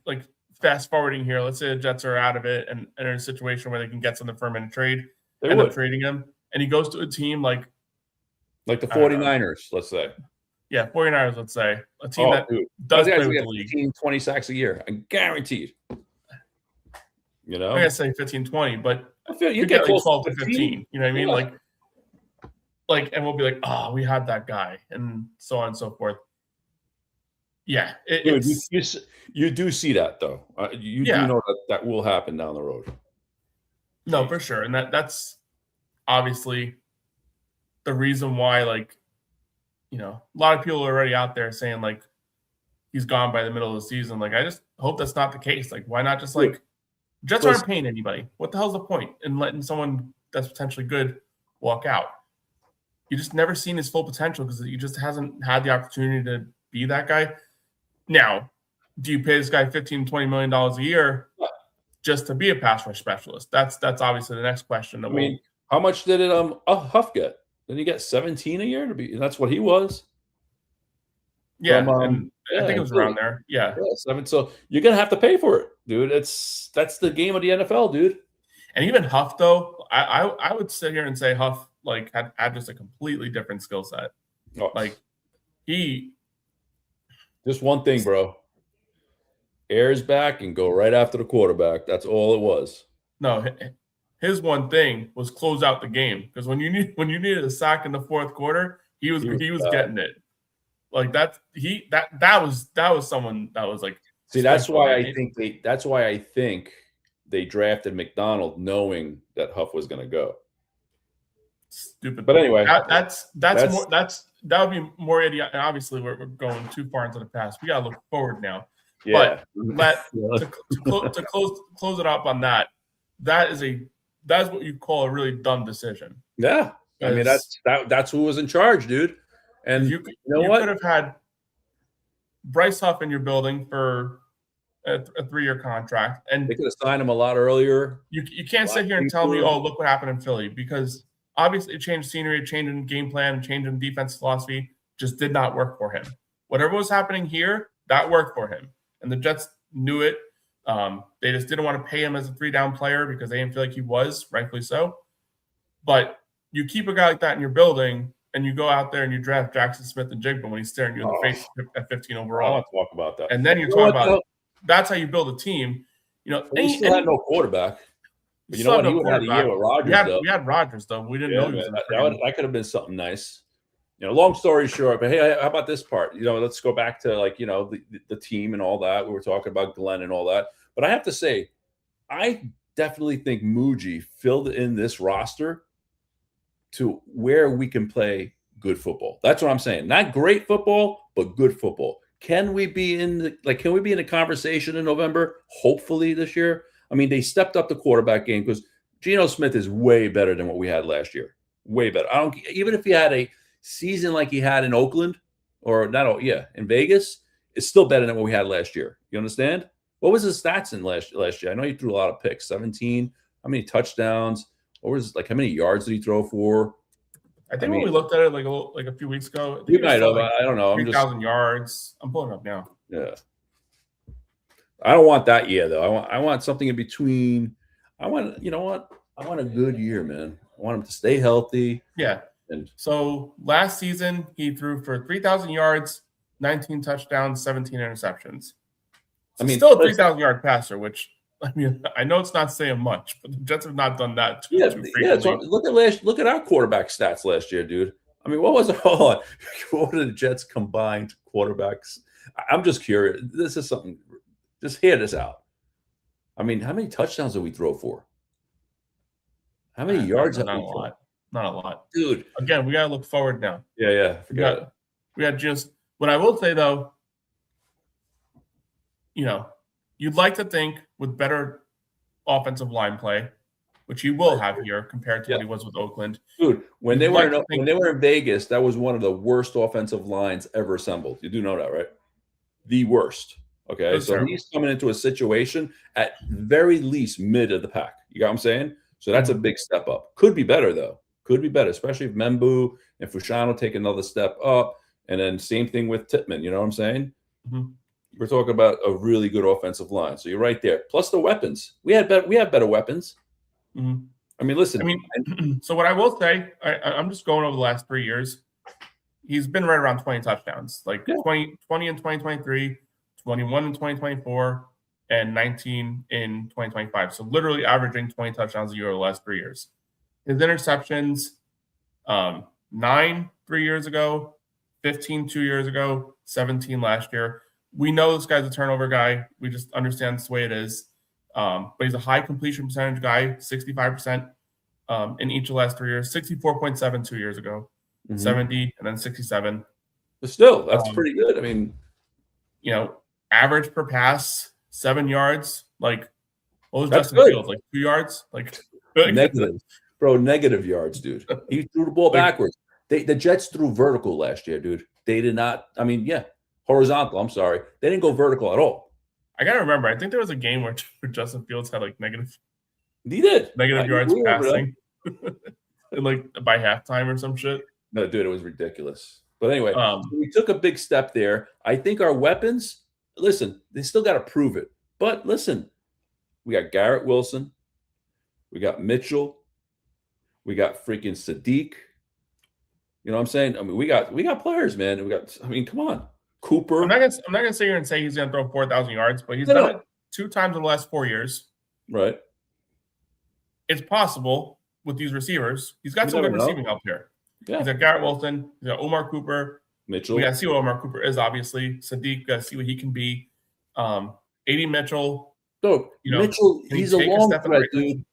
like fast forwarding here. Let's say the Jets are out of it and are in a situation where they can get something for him in a trade. End up trading him, and he goes to a team like the 49ers, let's say. Yeah, 49ers, let's say. A team that does play with the league. 15, 20 sacks a year, guaranteed. I'm going to say 15, 20, but you get like 12 to 15. You know what I mean? Like, and we'll be like, oh, we had that guy, and so on and so forth. Yeah. You do see that, though. You do know that will happen down the road. No, for sure. And that's obviously the reason why, like, a lot of people are already out there saying, like, he's gone by the middle of the season. Like, I just hope that's not the case. Like, why not just, like, Jets aren't paying anybody. What the hell's the point in letting someone that's potentially good walk out? You just never seen his full potential because he just hasn't had the opportunity to be that guy. Now, do you pay this guy $15, $20 million a year just to be a pass rush specialist? That's obviously the next question. How much did it Huff get? Did he get 17 a year to be? That's what he was. Yeah, I think it was around there. Yeah, 7. So you're gonna have to pay for it, dude. That's the game of the NFL, dude. And even Huff, though, I would sit here and say Huff like had just a completely different skill set. Like he just one thing, bro. Airs back and go right after the quarterback. That's all it was. No, his one thing was close out the game because when you needed a sack in the fourth quarter, he was getting it. Like that was someone that was like. See, that's why I think they drafted McDonald knowing that Huff was going to go. Stupid. But anyway, that would be more idiot. And obviously, we're going too far into the past. We got to look forward now. Yeah. But to close it up on that, that's what you call a really dumb decision. Yeah, I mean that's who was in charge, dude. And you could have had Bryce Huff in your building for a 3-year contract, and they could have signed him a lot earlier. You can't sit here and tell me, oh, look what happened in Philly, because obviously it changed scenery, changing game plan, changing defense philosophy, just did not work for him. Whatever was happening here, that worked for him, and the Jets knew it. They just didn't want to pay him as a 3-down player because they didn't feel like he was, rightfully so. But you keep a guy like that in your building, and you go out there and you draft Jackson Smith-Njigba when he's staring you in the face at 15 overall. I want to talk about that. And then you're talking about that's how you build a team. We still had no quarterback. But you know what? He had a year with Rodgers. We had Rodgers, though. We didn't know he was that could have been something nice. Long story short, but hey, how about this part? Let's go back to the team and all that. We were talking about Glenn and all that. But I have to say, I definitely think Muji filled in this roster to where we can play good football. That's what I'm saying. Not great football, but good football. Can we be in the conversation in November? Hopefully this year. I mean, they stepped up the quarterback game because Geno Smith is way better than what we had last year. Way better. Even if he had a season like he had in Oakland in Vegas, it's still better than what we had last year. You understand? What was his stats in last year? I know he threw a lot of picks. 17. How many touchdowns? What was how many yards did he throw for? I think when we looked at it like a few weeks ago, we might have. I don't know. 3,000 yards. I'm pulling it up now. Yeah. I don't want that year though. I want something in between. I want a good year, man. I want him to stay healthy. Yeah. So last season he threw for 3,000 yards, 19 touchdowns, 17 interceptions. So still a 3,000-yard passer, which I know it's not saying much, but the Jets have not done that too frequently. Yeah. So look at our quarterback stats last year, dude. I mean, what was it? Hold on. What were the Jets combined quarterbacks? I'm just curious. This is something. Just hear this out. I mean, how many touchdowns did we throw for? How many yards have we thrown? Not a lot. Dude. Again, we got to look forward now. Yeah. We got just what I will say, though, you'd like to think with better offensive line play, which he will have here compared to what he was with Oakland. Dude, when they were in Vegas, that was one of the worst offensive lines ever assembled. You do know that, right? The worst. Okay, so terrible. He's coming into a situation at very least mid of the pack. You got what I'm saying? So that's a big step up. Could be better, though. Could be better, especially if Membu and Fashanu take another step up. And then same thing with Tippmann. You know what I'm saying? Mm-hmm. We're talking about a really good offensive line. So you're right there. Plus the weapons. We have better weapons. Mm-hmm. I mean, listen. So what I will say, I'm just going over the last 3 years. He's been right around 20 touchdowns, like 20 in 2023, 21 in 2024, and 19 in 2025. So literally averaging 20 touchdowns a year over the last 3 years. His interceptions, 9 3 years ago, 15 2 years ago, 17 last year. We know this guy's a turnover guy. We just understand it's the way it is. But he's a high completion percentage guy, 65% in each of the last 3 years, 64.7 2 years ago, 70, and then 67. But still, that's pretty good. I mean, average per pass, 7 yards. Like, what was That's Justin good. Fields? Like 2 yards? Like negative. Bro, negative yards, dude. He threw the ball backwards. The Jets threw vertical last year, dude. They did not. I mean, horizontal. I'm sorry. They didn't go vertical at all. I got to remember. I think there was a game where Justin Fields had like negative. He did. Negative yards passing. And like by halftime or some shit. No, dude, it was ridiculous. But anyway, so we took a big step there. I think our weapons, listen, they still got to prove it. But listen, we got Garrett Wilson. We got Mitchell. We got freaking Sadiq. You know what I'm saying? I mean, we got players, man. Come on. Cooper. I'm not gonna sit here and say he's gonna throw 4,000 yards, but he's done it 2 times in the last 4 years. Right. It's possible with these receivers. He's got some good receiving help here. Yeah. He's got Garrett Wilson. He's got Omar Cooper. Mitchell. We got to see what Omar Cooper is, obviously. Sadiq, got to see what he can be. A.D. Mitchell. So, Mitchell, he's a long threat, dude.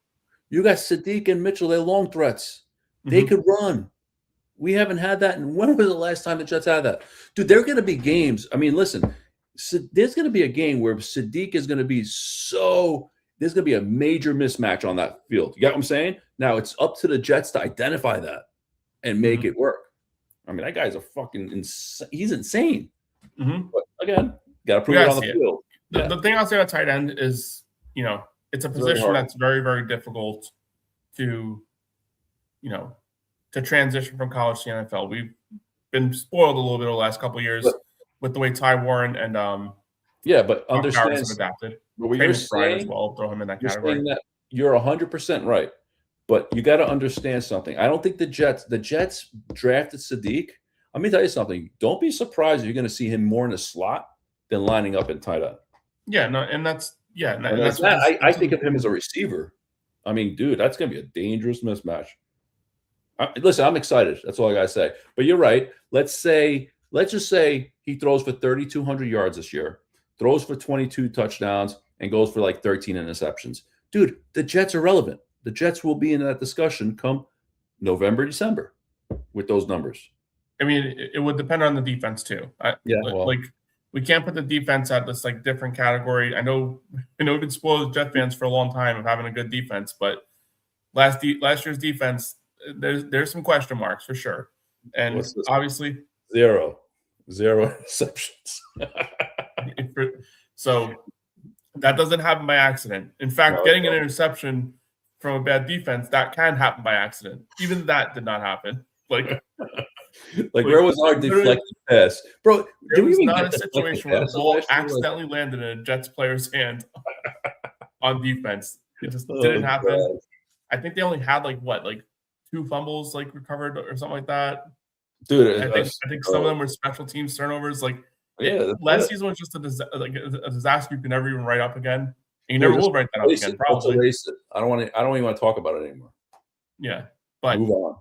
You got Sadiq and Mitchell. They're long threats. They could run. We haven't had that. And when was the last time the Jets had that? Dude, there are going to be games. I mean, listen, there's going to be a game where Sadiq is going to be there's going to be a major mismatch on that field. You got what I'm saying? Now, it's up to the Jets to identify that and make it work. I mean, that guy's he's insane. But again, got to prove it on the field. The thing I'll say about tight end is, it's a position that's very, very difficult to transition from college to NFL. We've been spoiled a little bit over the last couple of years with the way Ty Warren and but understand have adapted. But what you're saying, as well, throw him in that category. Saying that you're 100% right. But you got to understand something. I don't think the Jets drafted Sadiq. Let me tell you something. Don't be surprised if you're going to see him more in the slot than lining up in tight end. Yeah, no, and that's I think of him as a receiver. I mean, dude, that's going to be a dangerous mismatch. Listen, I'm excited. That's all I got to say. But you're right. Let's just say he throws for 3,200 yards this year, throws for 22 touchdowns, and goes for like 13 interceptions. Dude, the Jets are relevant. The Jets will be in that discussion come November, December with those numbers. I mean, it would depend on the defense too. We can't put the defense at this like different category. I know we've been spoiled as Jet fans for a long time of having a good defense, but last year's defense, there's some question marks for sure. And obviously zero interceptions. So that doesn't happen by accident. In fact, getting an interception from a bad defense, that can happen by accident. Even that did not happen. Where was our deflected pass? Bro, there was not a situation where the ball accidentally landed in a Jets player's hand on defense. It just didn't happen. God. I think they only had 2 fumbles recovered or something like that. Dude, I think some of them were special teams turnovers. Last season was just a disaster you can never even write up again. And you never will write that up again, probably. I don't even want to talk about it anymore. Yeah. But move on.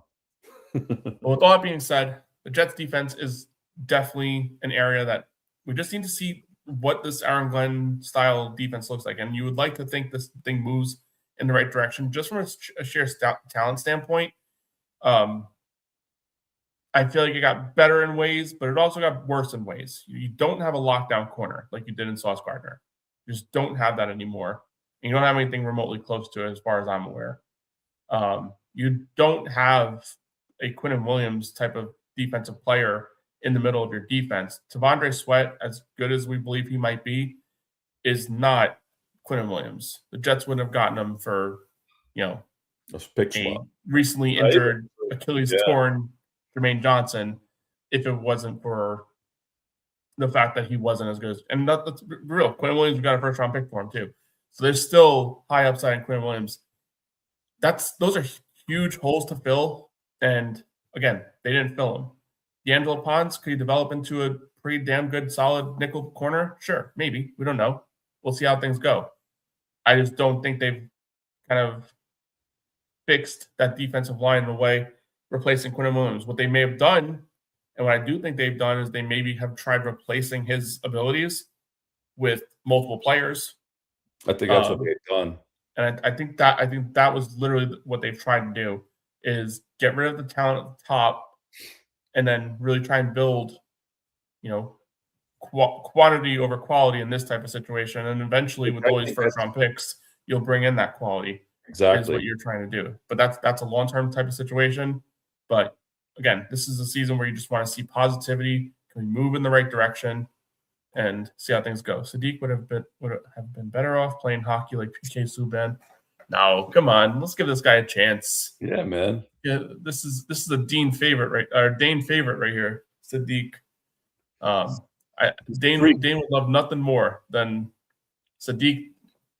But with all that being said, the Jets defense is definitely an area that we just need to see what this Aaron Glenn style defense looks like. And you would like to think this thing moves in the right direction just from a sheer talent standpoint. I feel like it got better in ways, but it also got worse in ways. You don't have a lockdown corner like you did in Sauce Gardner. You just don't have that anymore. And you don't have anything remotely close to it, as far as I'm aware. You don't have a Quinnen Williams type of defensive player in the middle of your defense. T'Vondre Sweat, as good as we believe he might be, is not Quinnen Williams. The Jets wouldn't have gotten him for, a recently injured Achilles torn Jermaine Johnson if it wasn't for the fact that he wasn't as good as, and that's real. Quinnen Williams, we got a first round pick for him too. So there's still high upside in Quinnen Williams. Those are huge holes to fill. And again, they didn't fill them. D'Angelo Ponce, could he develop into a pretty damn good, solid nickel corner? Sure, maybe. We don't know. We'll see how things go. I just don't think they've kind of fixed that defensive line in a way, replacing Quinnen Williams. What they may have done, and what I do think they've done, is they maybe have tried replacing his abilities with multiple players. I think that's what they've done. And I think that was literally what they've tried to do, is get rid of the talent at the top and then really try and build, quantity over quality in this type of situation. And eventually, with all these first-round picks, you'll bring in that quality. Exactly. Is what you're trying to do. But that's a long-term type of situation. But again, this is a season where you just want to see positivity. Can we move in the right direction and see how things go? Sadiq would have been better off playing hockey like PK Subban. No, come on, let's give this guy a chance. Yeah, man. Yeah, this is a Dane favorite right here, Sadiq. Dane would love nothing more than Sadiq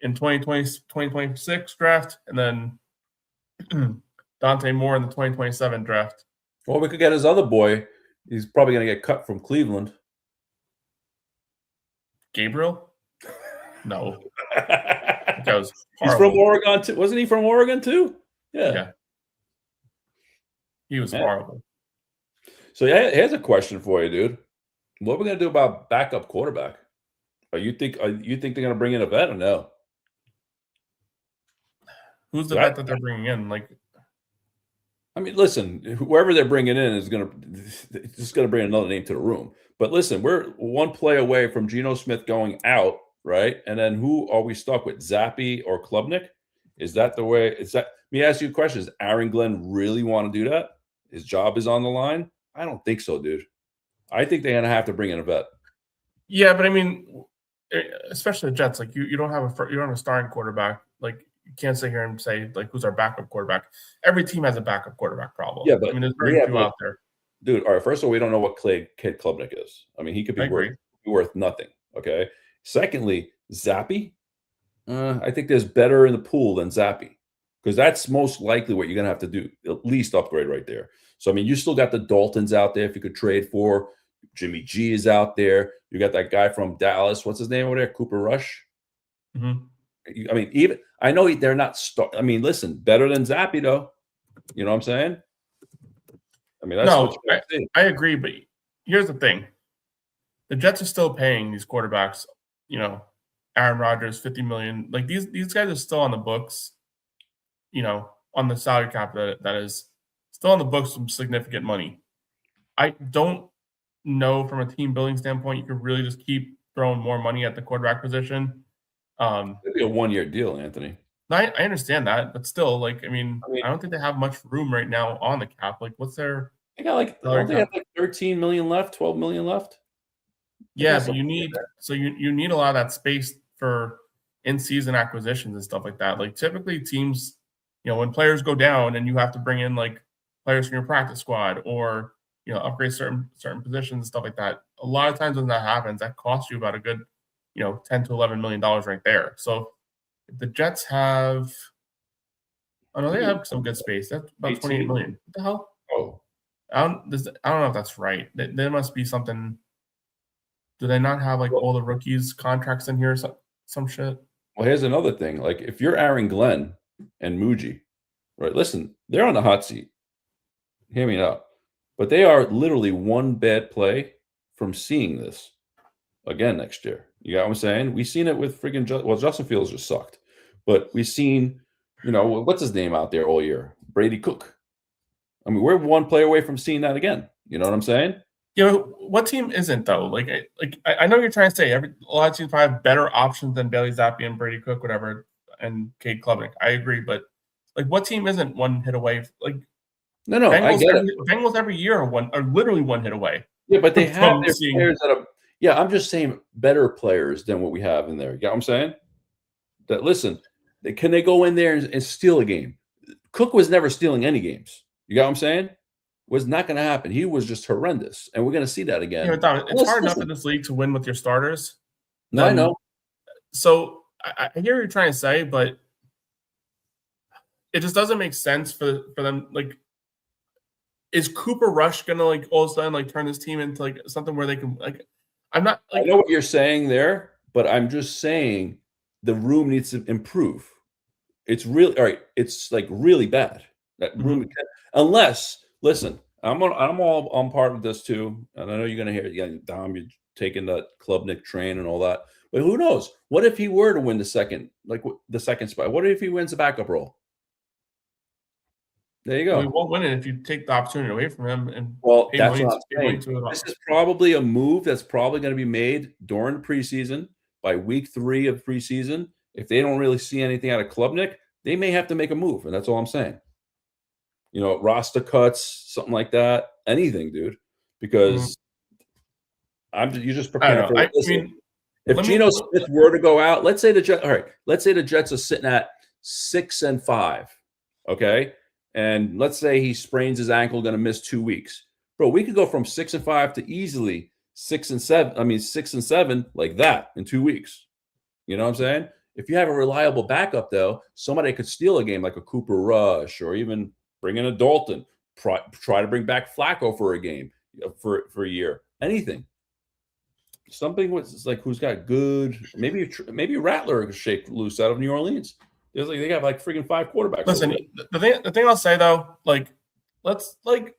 in 2026 draft, and then Dante Moore in the 2027 draft. Well, we could get his other boy. He's probably going to get cut from Cleveland. Gabriel? No. That was He's from Oregon too. Wasn't he from Oregon too? Yeah. He was horrible. So here's a question for you, dude. What are we going to do about backup quarterback? You think they're going to bring in a vet or no? Who's the vet that they're bringing in? Listen, whoever they're bringing in is just going to bring another name to the room. But listen, we're one play away from Geno Smith going out, right? And then who are we stuck with? Zappe or Klubnik? Is that the way? Let me ask you a question. Does Aaron Glenn really want to do that? His job is on the line? I don't think so, dude. I think they're going to have to bring in a vet. Yeah, but especially the Jets, you don't have a starting quarterback. You can't sit here and say who's our backup quarterback. Every team has a backup quarterback problem. Yeah, but there's very few out there. Dude, all right. First of all, we don't know what Cade Klubnik is. He could be worth nothing. Okay. Secondly, Zappe. I think there's better in the pool than Zappe, because that's most likely what you're gonna have to do. At least upgrade right there. So you still got the Daltons out there if you could trade for. Jimmy G is out there. You got that guy from Dallas. What's his name over there? Cooper Rush. Mm-hmm. Even I know they're not. Listen, better than Zappe though. You know what I'm saying? I agree, but here's the thing: the Jets are still paying these quarterbacks. Aaron Rodgers, $50 million. These guys are still on the books. On the salary cap that is still on the books, some significant money. I don't know from a team building standpoint you could really just keep throwing more money at the quarterback position. It'd be a 1-year deal, Anthony. I understand that, but still, I don't think they have much room right now on the cap. What's their? They got they have 13 million left, 12 million left. Yeah, but you need a lot of that space for in-season acquisitions and stuff like that. Typically, teams, when players go down and you have to bring in players from your practice squad or upgrade certain positions and stuff like that. A lot of times when that happens, that costs you about a good, $10 to $11 million right there. So if the Jets have, they have some good space. That's about $28 million. What the hell? Oh, I don't know if that's right. There must be something. Do they not have all the rookies' contracts in here or some shit? Well, here's another thing. If you're Aaron Glenn and Muji, right? Listen, they're on the hot seat. Hear me out. But they are literally one bad play from seeing this again next year. You got what I'm saying? We've seen it with freaking Justin Fields just sucked. But we've seen, what's his name out there all year? Brady Cook. I mean, we're one player away from seeing that again. You know what I'm saying? You know, what team isn't though? Like I know you're trying to say a lot of teams probably have better options than Bailey Zappi and Brady Cook, whatever, and Cade Klubnik. I agree, but like, what team isn't one hit away? Like, No, I get it. Bengals every year are literally one hit away. Yeah, but they have their players that are. Yeah, I'm just saying better players than what we have in there. You know what I'm saying? That listen, can they go in there and steal a game? Cook was never stealing any games. You got what I'm saying? Was not going to happen. He was just horrendous, and we're going to see that again. You know, Tom, it's hard enough in this league to win with your starters. No, I know. So I hear what you're trying to say, but it just doesn't make sense for them. Like, is Cooper Rush gonna like all of a sudden like turn this team into like something where they can like? I'm not. Like, I know what you're saying there, but I'm just saying the room needs to improve. It's really all right. It's like really bad. That room, unless listen, I'm part of this too, and I know you're gonna hear it. Yeah, Dom, you're taking that Klubnik train and all that. But who knows? What if he were to win the second spot? What if he wins the backup role? There you go. Well, he won't win it if you take the opportunity away from him. And that's what I'm saying. This is probably a move that's probably going to be made during preseason, by week 3 of preseason. If they don't really see anything out of Klubnik, they may have to make a move, and that's all I'm saying. You know, roster cuts, something like that, anything, dude. Because you're just preparing for it. If Geno Smith were to go out, let's say the Jets are sitting at 6-5, okay? And let's say he sprains his ankle, going to miss 2 weeks. Bro, we could go from 6-5 to easily 6-7. I mean, 6-7 like that in 2 weeks. You know what I'm saying? If you have a reliable backup, though, somebody could steal a game like a Cooper Rush, or even bring in a Dalton. Try to bring back Flacco for a game, for a year. Anything. Something with like who's got good. Maybe Rattler could shake loose out of New Orleans. They have like freaking 5 quarterbacks. Listen, the thing I'll say though, like, let's like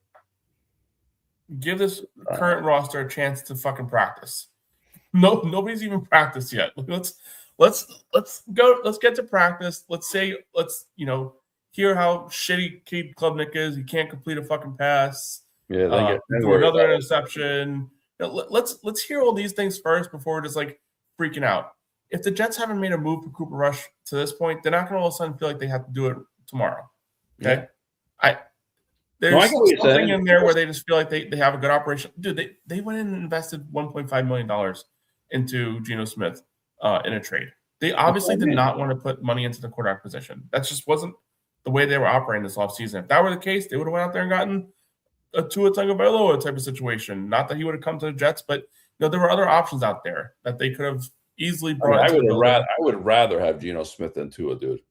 give this current roster a chance to fucking practice. Nobody's even practiced yet. Let's go. Let's get to practice. Let's hear how shitty Cade Klubnik is. He can't complete a fucking pass. Yeah, for another interception. Let's hear all these things first before we're just like freaking out. If the Jets haven't made a move for Cooper Rush to this point, they're not going to all of a sudden feel like they have to do it tomorrow. Okay, there's something in there where they just feel like they have a good operation. Dude, they went in and invested $1.5 million into Geno Smith in a trade. They obviously did not want to put money into the quarterback position. That just wasn't the way they were operating this offseason. If that were the case, they would have went out there and gotten a Tua Tagovailoa type of situation. Not that he would have come to the Jets, but there were other options out there that they could have easily brought. I would rather have Geno Smith than Tua, dude.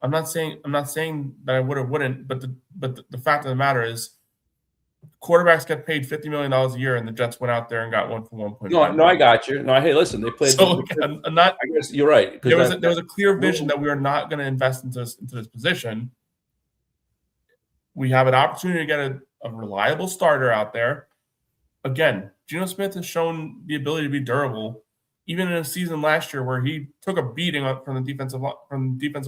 I'm not saying that I would or wouldn't, but the fact of the matter is, quarterbacks get paid $50 million a year, and the Jets went out there and got one for 1.5. No, I got you. No, hey, listen, they played. So I'm not. I guess you're right. There was a clear vision that we are not going to invest into this position. We have an opportunity to get a reliable starter out there. Again, Geno Smith has shown the ability to be durable, even in a season last year where he took a beating from the defensive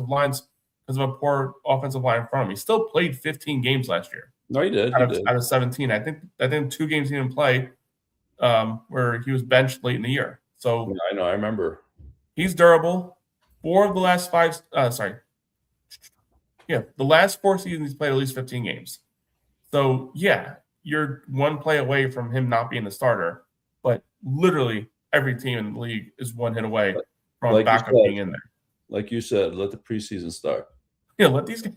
lines because of a poor offensive line in front of him. He still played 15 games last year. No, he did. Out of 17. I think 2 games he didn't play where he was benched late in the year. So yeah, I know. I remember. He's durable. The last 4 seasons he's played at least 15 games. So, yeah, you're one play away from him not being the starter. But literally every team in the league is one hit away from backup being in there. Like you said, let the preseason start. Yeah, let these guys.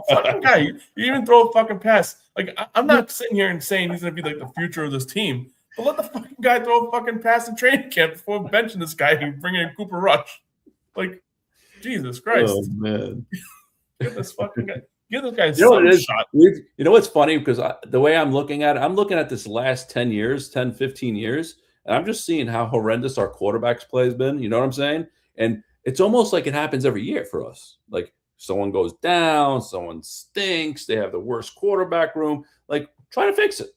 Fucking guy, you even throw a fucking pass. Like, I'm not sitting here and saying he's going to be like the future of this team, but let the fucking guy throw a fucking pass in training camp before benching this guy and bringing in Cooper Rush. Like, Jesus Christ. Oh, man. Give this fucking guy. Give this guy shot. You know what's funny? Because the way I'm looking at it, I'm looking at this last 10 years, 10, 15 years, and I'm just seeing how horrendous our quarterback's play has been. You know what I'm saying? And it's almost like it happens every year for us. Like, someone goes down, someone stinks, they have the worst quarterback room. Like, try to fix it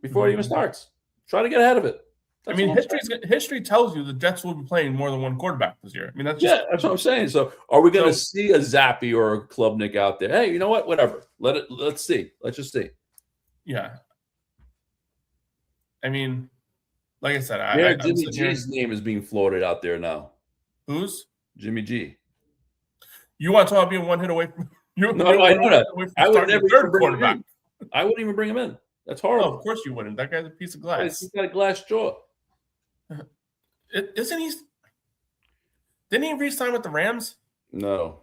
before it even starts. Try to get ahead of it. That's I mean, what I'm history tells you the Jets will be playing more than one quarterback this year. I mean, that's that's what I'm saying. So, are we going to So- see a Zappy or a Klubnik out there? Hey, you know what? Whatever. Let's see. Let's just see. yeah. I mean, like I said, Yeah, I'm Jimmy sitting here. G's name is being floated out there now. Who's? Jimmy G. You want to talk about being one hit away from? No, I know that. I would never third even bring him quarterback. in. I wouldn't even bring him in. That's Oh, horrible. of course you wouldn't. That guy's a piece of glass. He's got a glass jaw. Isn't he? Didn't he re-sign with the Rams? No.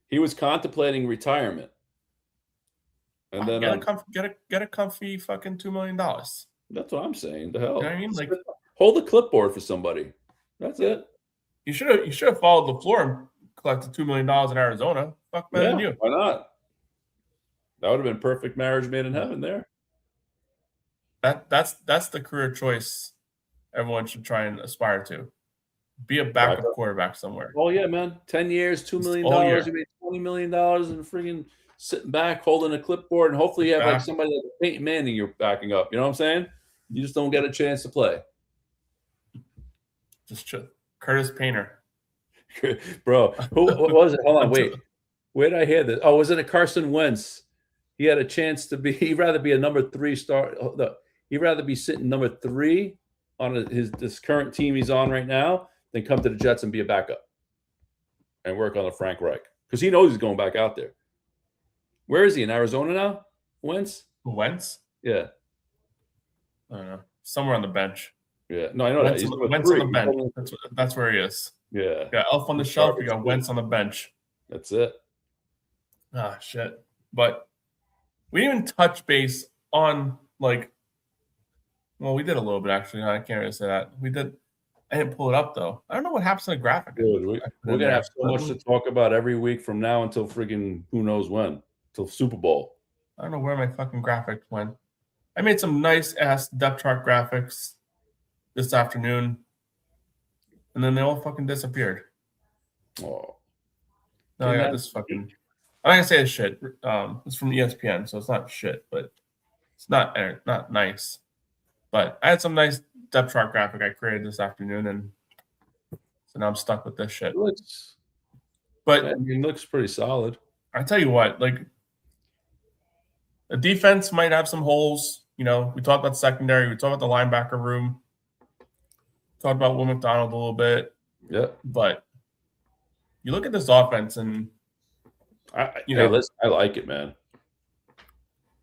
He was contemplating retirement. And then get a comfy fucking $2 million. that's what I'm saying. The hell. You know what I mean? Like, hold the clipboard for somebody. That's it. you should have followed LaFleur and collected $2 million in Arizona. Fuck better than you. Why not? That would have been perfect marriage made in heaven there. That's the career choice everyone should try and aspire to. Be a backup quarterback somewhere. Oh yeah, man. 10 years, $2 million. You made $20 million and freaking sitting back, holding a clipboard, and hopefully you have like somebody like Peyton Manning you're backing up. You know what I'm saying? You just don't get a chance to play. Just Curtis Painter. Bro, what was it? Hold on, wait. Where did I hear this? Oh, was it a Carson Wentz? He had a chance to be. He'd rather be a number 3 star. He'd rather be sitting number 3 on this current team he's on right now than come to the Jets and be a backup and work on the Frank Reich because he knows he's going back out there. Where is he, in Arizona now? Wentz? Yeah. I don't know. Somewhere on the bench. Yeah. No, I know Wentz, that. He's Wentz on the bench. That's where he is. Yeah. You got Elf on the shelf. You got Wentz on the bench. That's it. Ah, shit. But we didn't even touch base on, like, well, we did a little bit, actually. I can't really say that. We did. I didn't pull it up, though. I don't know what happens to the graphic. Dude, we're going to have so much to talk about every week from now until friggin' who knows when. Till Super Bowl. I don't know where my fucking graphic went. I made some nice-ass depth chart graphics this afternoon, and then they all fucking disappeared. Oh. No, I got this fucking... I'm not going to say it's shit. It's from ESPN, so it's not shit, but it's not nice. But I had some nice depth chart graphic I created this afternoon, and so now I'm stuck with this shit. It looks pretty solid. I tell you what, like, the defense might have some holes. You know, we talked about secondary. We talked about the linebacker room. Talked about Will McDonald a little bit. Yeah. But you look at this offense and, I like it, man.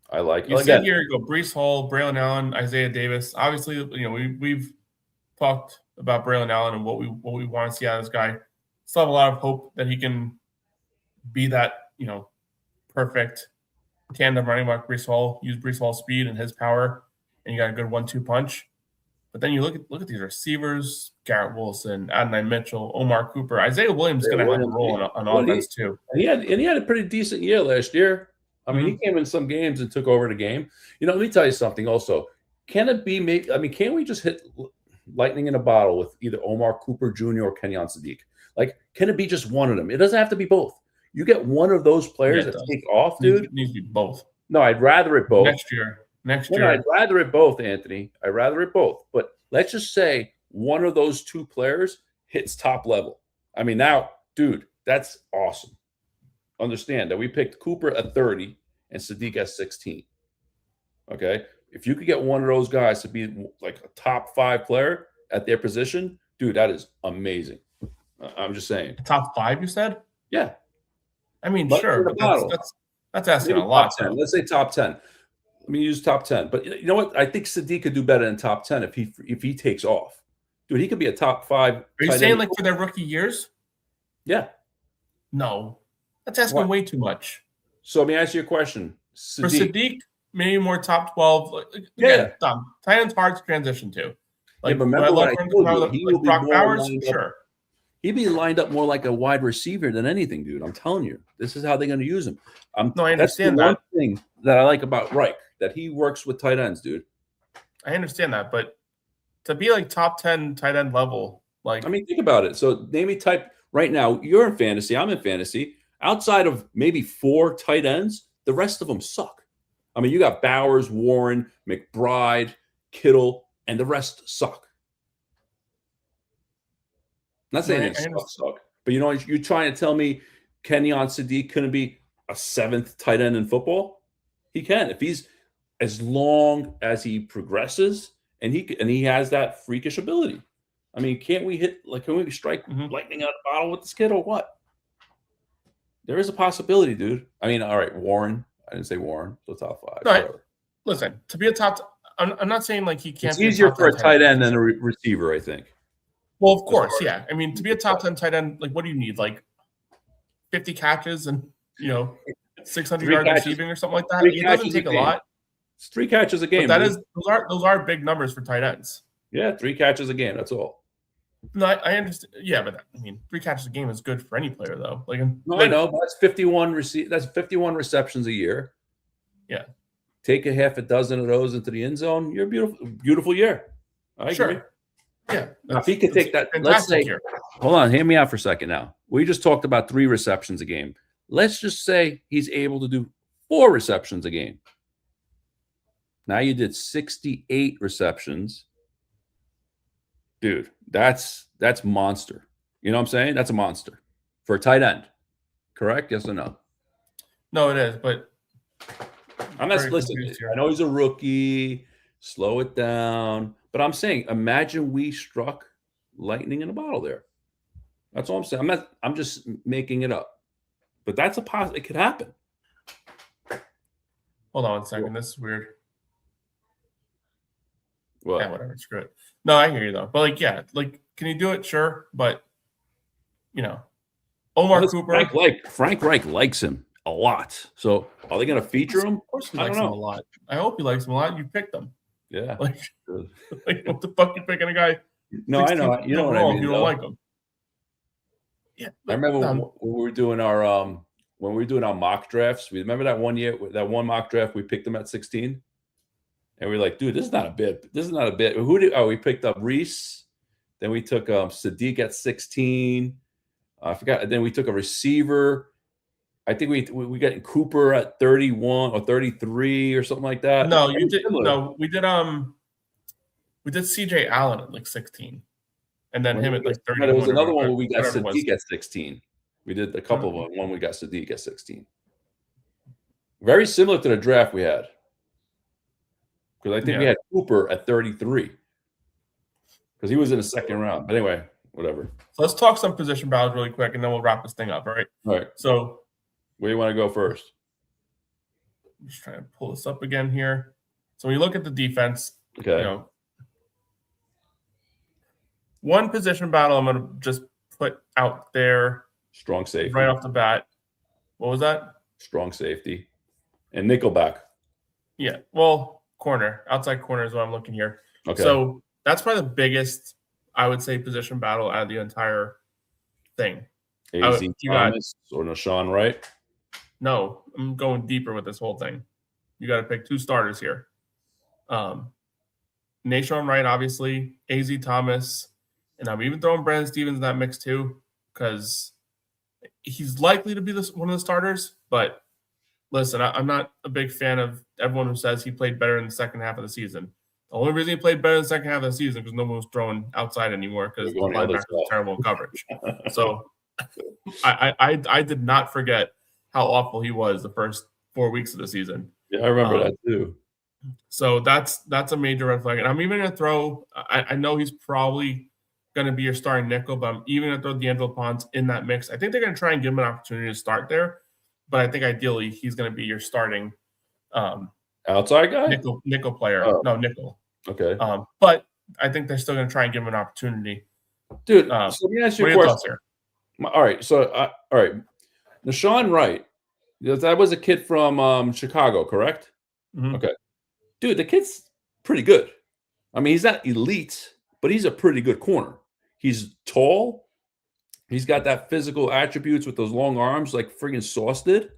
I like it. You sit here, you go Breece Hall, Braylon Allen, Isaiah Davis. Obviously, you know, we've talked about Braylon Allen and what we want to see out of this guy. Still have a lot of hope that he can be that, you know, perfect tandem running back. Breece Hall, use Breece Hall's speed and his power, and you got a good 1-2 punch. But then you look at these receivers: Garrett Wilson, Adonai Mitchell, Omar Cooper, Isaiah Williams is going to have a role on offense too. He had a pretty decent year last year. I mean, he came in some games and took over the game. You know, let me tell you something. Also, can it be? Can't we just hit lightning in a bottle with either Omar Cooper Jr. or Kenyon Sadiq? Like, can it be just one of them? It doesn't have to be both. You get one of those players that take off, dude. It needs to be both. No, I'd rather it both. Next year. I'd rather it both, Anthony. I'd rather it both. But let's just say one of those two players hits top level. I mean, now, dude, that's awesome. Understand that we picked Cooper at 30 and Sadiq at 16. Okay? If you could get one of those guys to be like a top 5 player at their position, dude, that is amazing. I'm just saying. Top 5, you said? Yeah. I mean, sure. But that's asking a lot. Let's say top 10. Let me use top 10. But you know what? I think Sadiq could do better than top 10 if he takes off. Dude, he could be a top 5. Are you saying like for their rookie years? Yeah. No. That's asking way too much. So let me ask you a question. For Sadiq, maybe more top 12. Yeah. Tight end's hard to transition to. Like, but remember what I told you, he will be Brock more Bowers, sure. He'd be lined up more like a wide receiver than anything, dude. I'm telling you. This is how they're going to use him. No, I understand that. One thing that I like about Reich, that he works with tight ends, dude. I understand that, but to be like top 10 tight end level, like, I mean, think about it. So name me type right now. You're in fantasy. I'm in fantasy. Outside of maybe 4 tight ends, the rest of them suck. I mean, you got Bowers, Warren, McBride, Kittle. and the rest suck. I'm not saying Right, they suck, but you know, you're trying to tell me Kenyon Sadiq couldn't be a 7th tight end in football? He can if he's as long as he progresses and he has that freakish ability. I mean, can we strike lightning out of the bottle with this kid or what? There is a possibility, dude. I mean, all right, Warren. I didn't say Warren. So top 5. No, listen, to be a top, I'm not saying like he can't. It's easier for a tight end than a receiver, I think. Well, of course, yeah. I mean, to be a top 10 tight end, like, what do you need? Like 50 catches and 600 yards receiving or something like that. It doesn't take a lot. It's 3 catches a game. But those are big numbers for tight ends. Yeah, 3 catches a game. That's all. No, I understand. Yeah, but I mean, 3 catches a game is good for any player, though. Like, no, I know, but that's 51 receptions a year. Yeah. Take a half a dozen of those into the end zone. You're beautiful year. I agree. Yeah. Now, if he could take that, let's say, hold on, hear me out for a second now. We just talked about 3 receptions a game. Let's just say he's able to do 4 receptions a game. Now you did 68 receptions. Dude, that's monster. You know what I'm saying? That's a monster for a tight end. Correct? Yes or no? No, it is, but I'm not listening. I know he's a rookie. Slow it down. But I'm saying, imagine we struck lightning in a bottle there. That's all I'm saying. I'm just making it up. But that's it could happen. Hold on a second. This is weird. What? Yeah, whatever. Screw it. No, I hear you though. But like, yeah, like, can you do it? Sure, but Omar Cooper. Frank Reich likes him a lot. So are they going to feature him? Of course, he likes him a lot. I hope he likes him a lot. You picked him. Yeah. Like what the fuck you picking a guy? No, I know. You know what I mean. You don't like him. Yeah. I remember when we were doing our mock drafts. We remember that one year, that one mock draft, we picked him at 16. And we're like, dude, this is not a bit. This is not a bit. We picked up Reese. Then we took Sadiq at 16. I forgot. And then we took a receiver. I think we got Cooper at 31 or 33 or something like that. No, you did. No, we did. We did CJ Allen at like 16, and then him at like 30. There was another one where we got Sadiq at 16. We did a couple of them. One we got Sadiq at 16. Very similar to the draft we had. Because I think we had Cooper at 33. Because he was in the second round. But anyway, whatever. So let's talk some position battles really quick, and then we'll wrap this thing up, all right? All right. So where do you want to go first? I'm just trying to pull this up again here. So when you look at the defense, okay. One position battle I'm going to just put out there. Strong safety. Right off the bat. What was that? Strong safety. And nickelback. Yeah. Well, corner. Outside corner is what I'm looking here. Okay. So that's probably the biggest, I would say, position battle out of the entire thing. A.Z. Thomas or Nashawn Wright? No, I'm going deeper with this whole thing. You got to pick 2 starters here. Nashawn Wright, obviously, A.Z. Thomas, and I'm even throwing Brandon Stevens in that mix too, because he's likely to be one of the starters. But listen, I'm not a big fan of everyone who says he played better in the second half of the season. The only reason he played better in the second half of the season because no one was throwing outside anymore because the linebackers were terrible coverage. So I did not forget how awful he was the first 4 weeks of the season. Yeah, I remember that too. So that's a major red flag. And I'm even going to throw – I know he's probably going to be your starting nickel, but I'm even going to throw D'Angelo Ponce in that mix. I think they're going to try and give him an opportunity to start there, but I think ideally he's going to be your starting outside guy? Nickel player. Oh. No, nickel. Okay. But I think they're still going to try and give him an opportunity. Dude, so let me ask you a question. All right. So, all right. Nashawn Wright, that was a kid from Chicago, correct? Mm-hmm. Okay. Dude, the kid's pretty good. I mean, he's not elite, but he's a pretty good corner. He's tall. He's got that physical attributes with those long arms like friggin' Sauce did.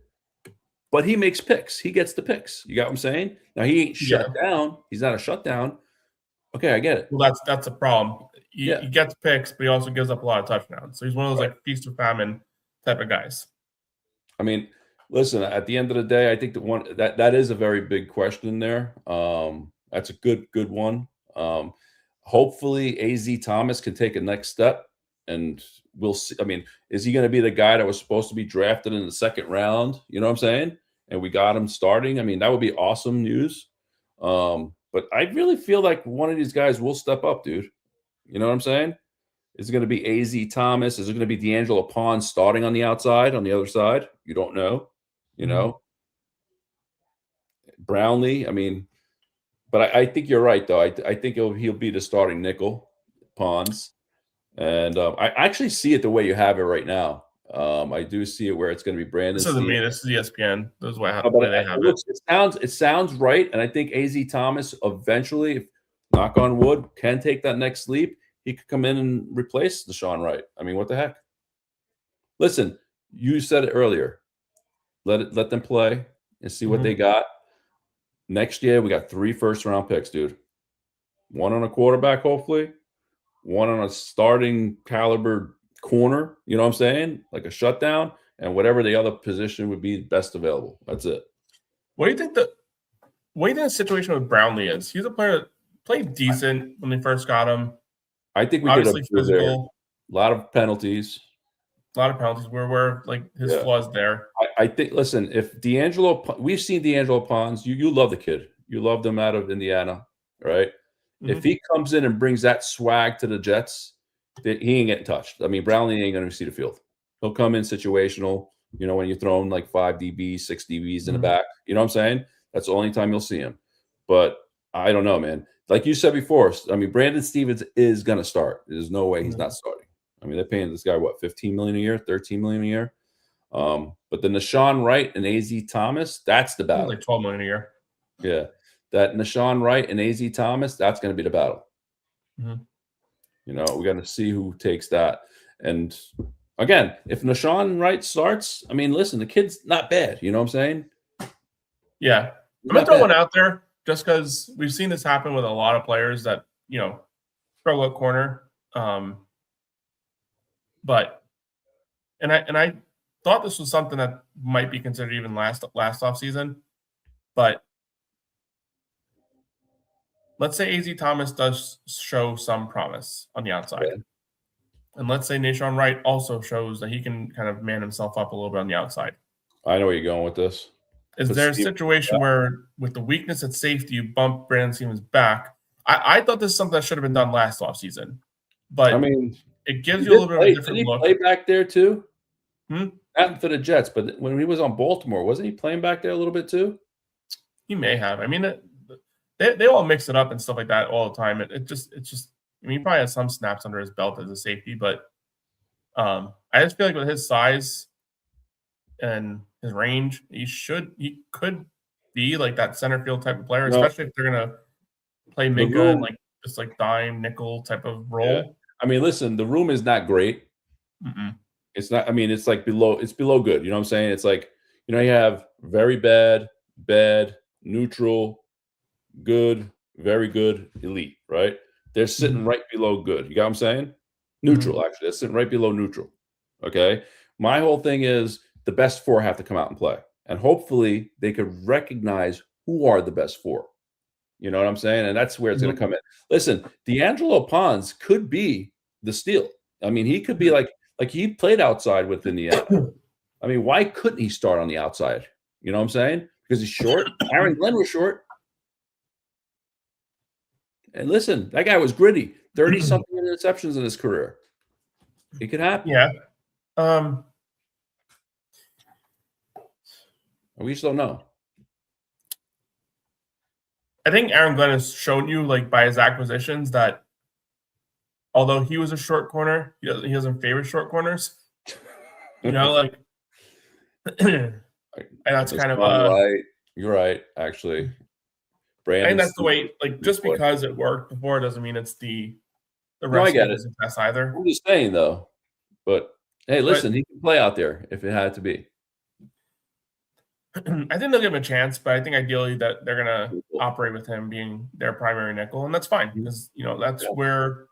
But he makes picks. He gets the picks. You got what I'm saying? Now, he ain't shut down. He's not a shutdown. Okay, I get it. Well, that's a problem. He gets picks, but he also gives up a lot of touchdowns. So he's one of those like feast or famine type of guys. I mean, listen, at the end of the day, I think that is a very big question there. That's a good one. Hopefully, AZ Thomas can take a next step, and we'll see. I mean, is he going to be the guy that was supposed to be drafted in the second round? You know what I'm saying? And we got him starting. I mean, that would be awesome news. But I really feel like one of these guys will step up, dude. You know what I'm saying? Is it going to be AZ Thomas? Is it going to be D'Angelo Pons starting on the outside, on the other side? You don't know. You know, Brownlee. I mean, but I think you're right, though. I think he'll be the starting nickel, Pons. And I actually see it the way you have it right now. I do see it where it's going to be Brandon. This isn't me. This is ESPN. This is what they have it. It sounds right, and I think AZ Thomas eventually, if, knock on wood, can take that next leap. He could come in and replace Deshaun Wright. I mean, what the heck? Listen, you said it earlier. Let them play and see what they got. Next year, we got 3 first-round picks, dude. 1 on a quarterback, hopefully. 1 on a starting caliber corner, you know what I'm saying? Like a shutdown, and whatever the other position would be best available. That's it. What do you think the situation with Brownlee is? He's a player that played decent when they first got him. I think we obviously could have physical. A lot of penalties. We're aware of like his flaws there. I think. Listen, if we've seen D'Angelo Pons. You love the kid. You loved him out of Indiana, right? If he comes in and brings that swag to the Jets, he ain't getting touched. I mean, Brownlee ain't going to see the field. He'll come in situational. You know, when you're throwing like 5 DBs, 6 DBs in the back. You know what I'm saying? That's the only time you'll see him. But I don't know, man. Like you said before, I mean, Brandon Stevens is going to start. There's no way he's not starting. I mean, they're paying this guy, what, $15 million a year, $13 million a year? But the Deshaun Wright and AZ Thomas, that's the battle. Like $12 million a year. Yeah. That Deshaun Wright and AZ Thomas, that's going to be the battle. You know, we got to see who takes that. And again, if Deshaun Wright starts, I mean, listen, the kid's not bad. You know what I'm saying? Yeah. I'm going to throw one out there just because we've seen this happen with a lot of players that, you know, struggle at corner. But I thought this was something that might be considered even last offseason. But let's say AZ Thomas does show some promise on the outside. Yeah. And let's say Deshaun Wright also shows that he can kind of man himself up a little bit on the outside. I know where you're going with this. Is there a situation where with the weakness at safety, you bump Brandon Stevens back? I thought this is something that should have been done last offseason. But I mean, it gives you a little bit of a different look. Did he play back there too? Not for the Jets, but when he was on Baltimore, wasn't he playing back there a little bit too? He may have. I mean, they all mix it up and stuff like that all the time. It's just. I mean, he probably has some snaps under his belt as a safety, but I just feel like with his size and his range, he could be like that center field type of player, especially if they're gonna play Minka in like just like dime nickel type of role. Yeah. I mean, listen, the room is not great. It's not. I mean, it's like below good. You know what I'm saying? It's like, you know, you have very bad, neutral, good, very good, elite, right? They're sitting right below good. You got what I'm saying? Neutral, actually. They're sitting right below neutral. Okay. My whole thing is the best 4 have to come out and play. And hopefully they could recognize who are the best 4. You know what I'm saying? And that's where it's going to come in. Listen, D'Angelo Pons could be the steal. I mean, he could be like he played outside with Indiana. I mean, why couldn't he start on the outside? You know what I'm saying? Because he's short. Aaron Glenn was short. And listen, that guy was gritty. 30-something interceptions in his career. It could happen. Yeah. We just don't know. I think Aaron Glenn has shown you, like, by his acquisitions that although he was a short corner, he doesn't favor short corners. You know, like, and that's kind of right. You're right, actually. I think that's the way, like, just because it worked before doesn't mean it's the rest of the success either. I'm just saying, though. But, hey, listen, he can play out there if it had to be. I think they'll give him a chance, but I think ideally that they're going to operate with him being their primary nickel, and that's fine because, you know, that's where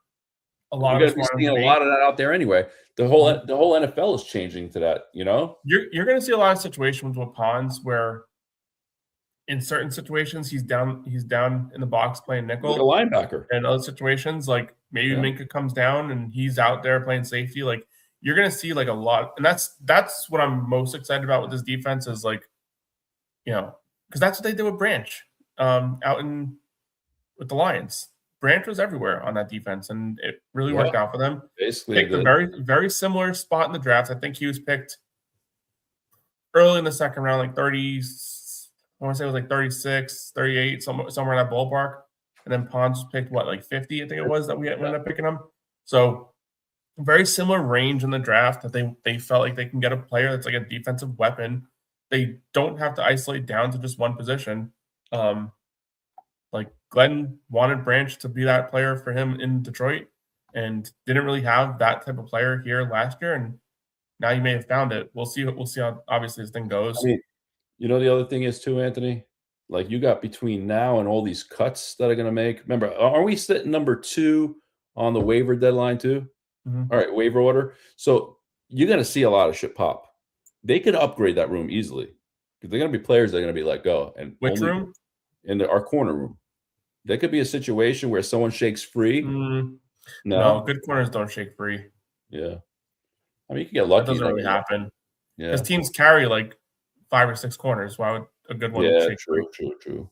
a lot of us seeing a lot of that out there anyway. The whole NFL is changing to that, you know? You're going to see a lot of situations with Pons where in certain situations, he's down in the box playing Like a nickel. linebacker. And other situations, like maybe Minkah comes down and he's out there playing safety. Like you're gonna see like a lot, and that's what I'm most excited about with this defense is like, because that's what they did with Branch out with the Lions. Branch was everywhere on that defense, and it really worked out for them. Basically, Picked a very, very similar spot in the draft. I think he was picked early in the second round, like 30, I want to say it was like 36, 38, somewhere in that ballpark. And then Pons was picked, like 50, I think it was, that we ended up picking him. So very similar range in the draft that they felt like they can get a player that's like a defensive weapon. They don't have to isolate down to just one position. Like Glenn wanted Branch to be that player for him in Detroit and didn't really have that type of player here last year. And now you may have found it. We'll see how obviously this thing goes. I mean, the other thing is too, Anthony, like you got between now and all these cuts that are going to make. Remember, are we sitting number 2 on the waiver deadline too? Mm-hmm. All right, waiver order. So you're going to see a lot of shit pop. They could upgrade that room easily because they're going to be players that are going to be let go. And which room? In our corner room. There could be a situation where someone shakes free. No, good corners don't shake free. Yeah. I mean, you can get lucky. That doesn't really happen. Yeah. Because teams carry like 5 or 6 corners. Why would a good one shake free? True.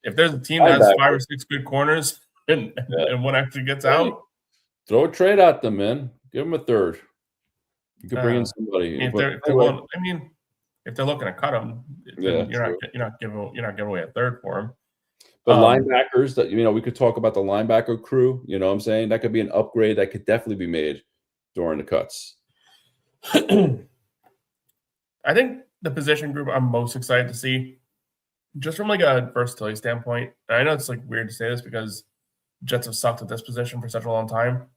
If there's a team that has 5 or 6 good corners and one actually gets out, throw a trade at them, man. Give them a third. You could bring in somebody. If they're looking to cut them, you're not giving away a third for them. But linebackers that we could talk about the linebacker crew. You know what I'm saying? That could be an upgrade that could definitely be made during the cuts. I think the position group I'm most excited to see, just from like a versatility standpoint. And I know it's like weird to say this because Jets have sucked at this position for such a long time.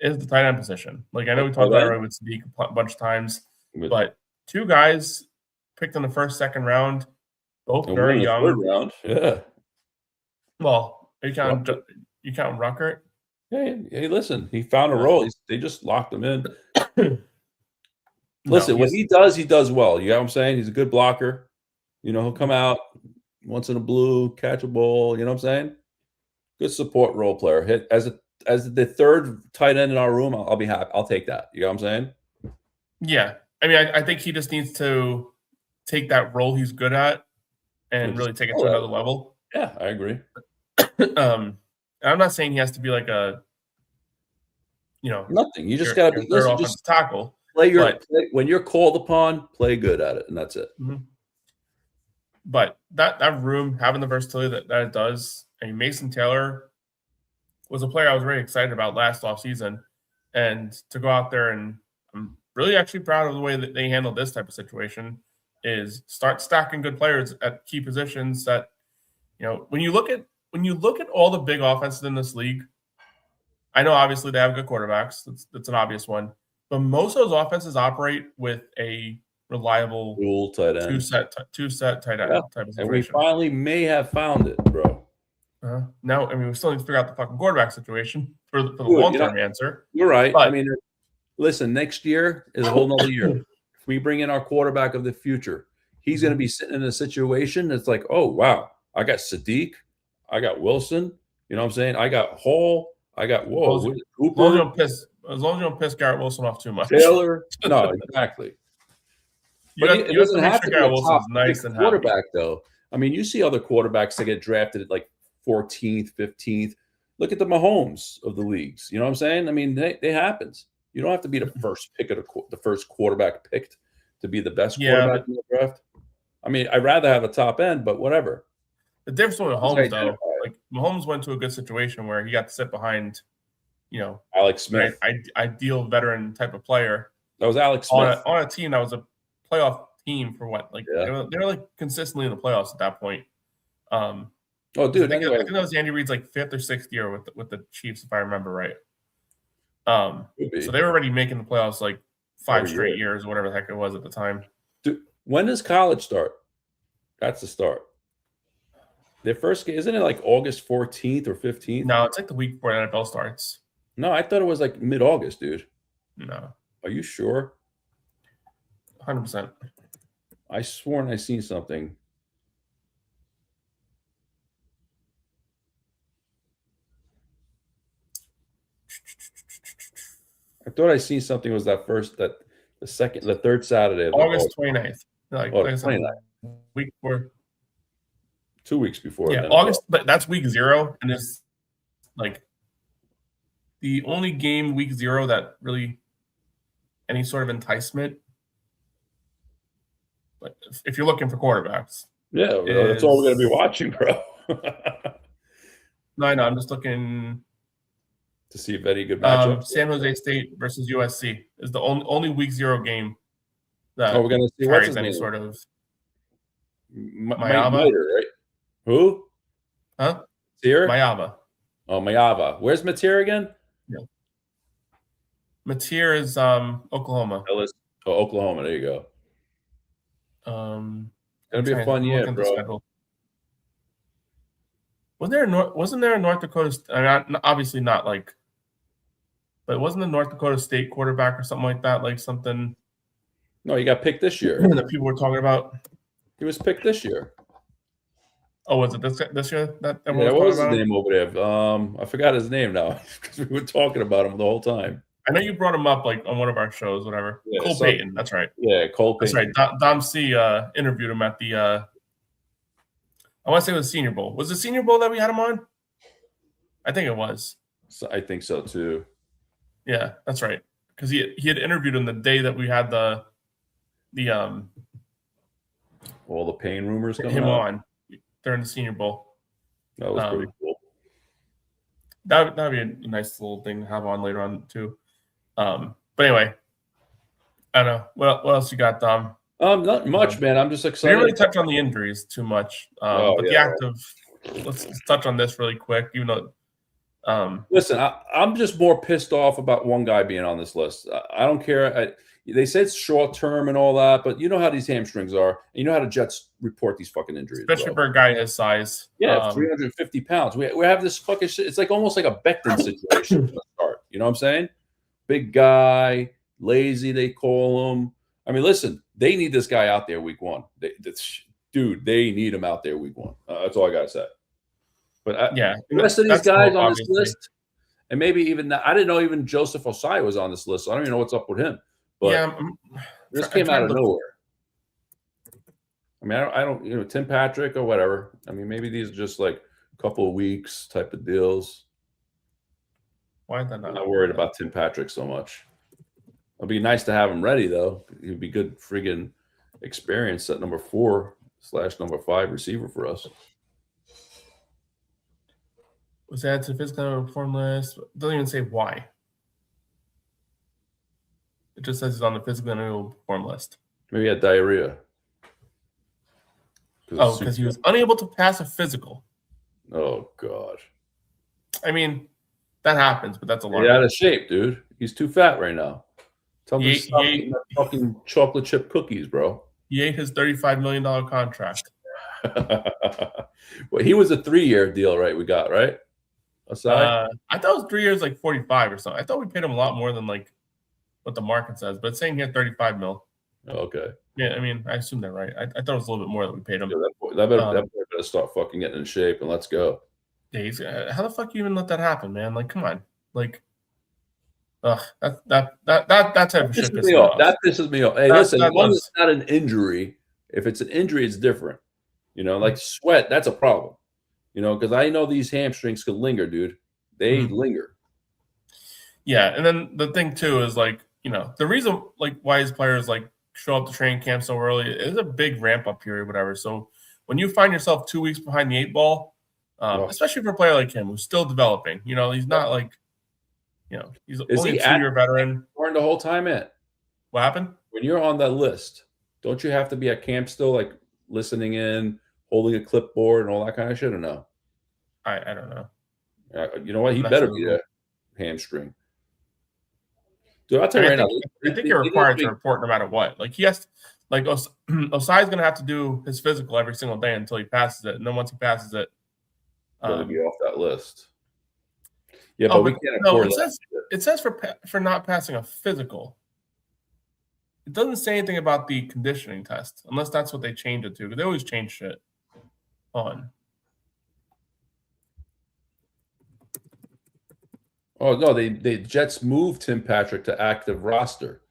Is the tight end position. Like I know we talked about it with Sadiq a bunch of times, but 2 guys picked in the first, second round, both very young. Third round, yeah. Well, you count Ruckert? Hey, listen, he found a role. They just locked him in. Listen, what he does well. You know what I'm saying? He's a good blocker. He'll come out once in a blue, catch a ball. You know what I'm saying? Good support role player. Hit as the third tight end in our room. I'll be happy. I'll take that. You know what I'm saying? Yeah. I mean, I think he just needs to take that role he's good at and really take it to another level. Yeah, I agree. I'm not saying he has to be like a, nothing. You just got to be just tackle. When you're called upon, play good at it, and that's it. Mm-hmm. But that room having the versatility that it does. I mean, Mason Taylor was a player I was very excited about last offseason, and to go out there, and I'm really actually proud of the way that they handled this type of situation, is start stacking good players at key positions that, when you look at all the big offenses in this league, I know obviously they have good quarterbacks. That's an obvious one. But most of those offenses operate with a reliable dual tight end, two set tight end type of situation. And we finally may have found it, bro. No, I mean, we still need to figure out the fucking quarterback situation for the long-term answer. You're right. But, I mean, listen, next year is a whole nother year. If we bring in our quarterback of the future, he's going to be sitting in a situation that's like, oh, wow, I got Sadiq, I got Wilson, you know what I'm saying? I got Hall, I got Cooper. As long as you don't piss Garrett Wilson off too much. Taylor, no, exactly. It doesn't have to be a top nice and quarterback, though. I mean, you see other quarterbacks that get drafted at like 14th, 15th. Look at the Mahomes of the leagues. You know what I'm saying? I mean, it happens. You don't have to be the first pick of the first quarterback picked to be the best quarterback in the draft. I mean, I'd rather have a top end, but whatever. The difference with Mahomes, though, like Mahomes went to a good situation where he got to sit behind, Alex Smith, ideal veteran type of player. That was Alex Smith on a team that was a playoff team for what? Like they were like consistently in the playoffs at that point. Oh, dude, I think that was Andy Reid's like 5th or 6th year with the Chiefs, if I remember right. So they were already making the playoffs like 5 straight years or whatever the heck it was at the time. Dude, when does college start? That's the start. Their first game, isn't it like August 14th or 15th? No, it's like the week before the NFL starts. No, I thought it was like mid-August, dude. No. Are you sure? 100%. I sworn I seen something. thought I seen something was the third Saturday of August 29th. Like I said, 29th. week before. 2 weeks before. Yeah, August, but that's week 0, and it's like the only game week 0 that really any sort of enticement. But if you're looking for quarterbacks, yeah, that's all we're going to be watching, bro. No, I'm just looking to see if any good matchups. San Jose State versus USC is the only week 0 game that we're going to see carries any sort of Mayava, right? Who? Huh? Mateer? Mayava. Oh, Mayava. Where's Mateer again? Yeah. Mateer is Oklahoma. Oh, Oklahoma. There you go. Gonna be a fun year, bro. Wasn't there a North Dakota? Obviously not like, but wasn't the North Dakota State quarterback or something like that? Like something. No, he got picked this year. That people were talking about. He was picked this year. Oh, was it this year? What was his name over there? I forgot his name now because we were talking about him the whole time. I know you brought him up like on one of our shows, whatever. Yeah, Cole Payton, that's right. Yeah, Cole Payton. That's right. Dom C interviewed him at the. I want to say it was Senior Bowl. Was it Senior Bowl that we had him on? I think it was. I think so too. Yeah, that's right. Because he had interviewed him the day that we had the all the pain rumors coming him out. on during the Senior Bowl. That was pretty cool. That'd be a nice little thing to have on later on too. But anyway, I don't know what else you got, Dom. Not much, man. I'm just excited. We didn't really touch on the injuries too much, but the active. Let's touch on this really quick, even though. Listen, I'm just more pissed off about one guy being on this list. I don't care. They said it's short term and all that, but you know how these hamstrings are, and you know how the Jets report these fucking injuries, especially for a guy his size. Yeah, 350 pounds. We have this fucking shit. It's like almost like a Becton situation to start. You know what I'm saying? Big guy, lazy. They call him. I mean, listen, they need this guy out there week 1. They need him out there week 1. That's all I gotta say. But the rest of these guys on this list, and maybe even I didn't know even Joseph Osai was on this list. So I don't even know what's up with him. But this came out of nowhere. I mean, I don't, Tim Patrick or whatever. I mean, maybe these are just like a couple of weeks type of deals. Why is that not? I'm not worried about Tim Patrick so much. It'd be nice to have him ready, though. He'd be good friggin' experience at number 4/number 5 receiver for us. Was added to the physical reform list. Doesn't even say why. It just says he's on the physical and reform list. Maybe he had diarrhea. Because he was unable to pass a physical. Oh, God. I mean, that happens, but that's a lot. He's out of shape, dude. He's too fat right now. Tell him to stop eating fucking chocolate chip cookies, bro. He ate his $35 million contract. Well, he was a 3-year deal, right? We got, right? I thought it was 3 years, like 45 or something. I thought we paid him a lot more than like what the market says, but it's saying here 35 mil. Okay. Yeah, I mean, I assume they're right. I thought it was a little bit more that we paid him. Yeah, that better start fucking getting in shape and let's go. Yeah, how the fuck you even let that happen, man? Like, come on, like, that type of shit pisses me off. That pisses me off. Hey, listen, as long as it's not an injury, if it's an injury, it's different. Like sweat, that's a problem. Because I know these hamstrings could linger, dude. They linger. Yeah, and then the thing too is like, the reason like why these players like show up to training camp so early is a big ramp up period, whatever. So when you find yourself 2 weeks behind the 8 ball, especially for a player like him who's still developing, he's not like, he's only a 2-year veteran. The whole time in. What happened? When you're on that list, don't you have to be at camp still, like listening in, holding a clipboard and all that kind of shit, or no? I don't know. You know what? He better be a hamstring. Dude, I'll tell you right now. I think you're required to report no matter what. Like, he has, like, Osai's going to have to do his physical every single day until he passes it. And then once he passes it, going to be off that list. Yeah, but we can't afford that. It says for not passing a physical. It doesn't say anything about the conditioning test, unless that's what they change it to. Because they always change shit on. Oh no, the Jets moved Tim Patrick to active roster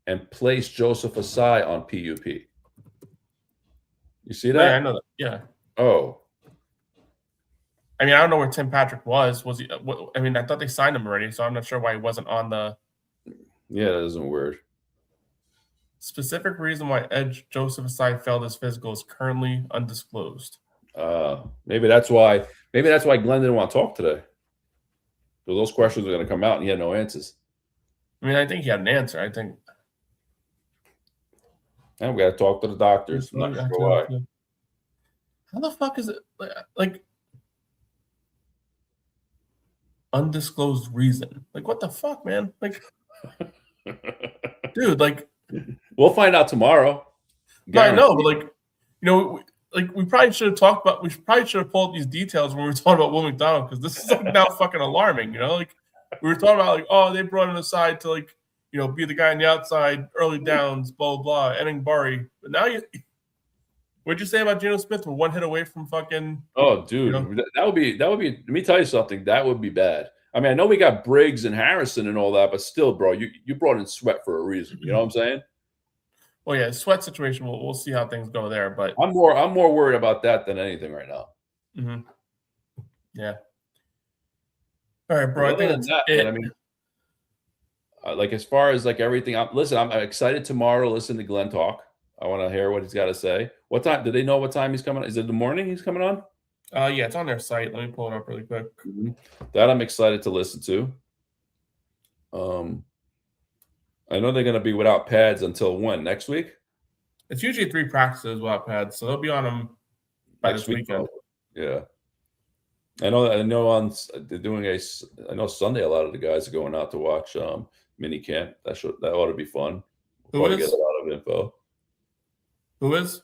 and placed Joseph Asai on PUP. You see that? Yeah, I know that. Yeah. Oh, I mean, I don't know where Tim Patrick was. Was he? I mean, I thought they signed him already, so I'm not sure why he wasn't on the yeah, that isn't weird. specific reason why Edge Joseph Asai failed his physical is currently undisclosed. Maybe that's why. Maybe that's why Glenn didn't want to talk today. So those questions are going to come out, and he had no answers. I mean, I think he had an answer. I think. And we got to talk to the doctors. I'm not sure why. How the fuck is it like undisclosed reason? Like, what the fuck, man? Like, dude, like, we'll find out tomorrow. I know, but like, we probably should have talked about. We probably should have pulled these details when we were talking about Will McDonald, because this is like now fucking alarming. Like we were talking about, like, oh, they brought him aside to, like, be the guy on the outside, early downs, blah blah blah, Enning Bari. But now what'd you say about Geno Smith? We're one hit away from fucking. Oh, dude, that would be. Let me tell you something. That would be bad. I mean, I know we got Briggs and Harrison and all that, but still, bro, you brought in Sweat for a reason. You know what I'm saying? Well, yeah, Sweat situation. We'll see how things go there, but I'm more worried about that than anything right now. Mm-hmm. Yeah. All right, bro. I think that's it. I mean, like, as far as like everything, I'm excited tomorrow to listen to Glenn talk. I want to hear what he's got to say. What time? Do they know what time he's coming on? Is it the morning he's coming on? Yeah, it's on their site. Let me pull it up really quick. That I'm excited to listen to. I know they're going to be without pads until when? Next week? It's usually 3 practices without pads, so they'll be on them by this weekend. Yeah. I know they're doing I know Sunday a lot of the guys are going out to watch mini camp. That ought to be fun. Who is? Get a lot of info. Who is?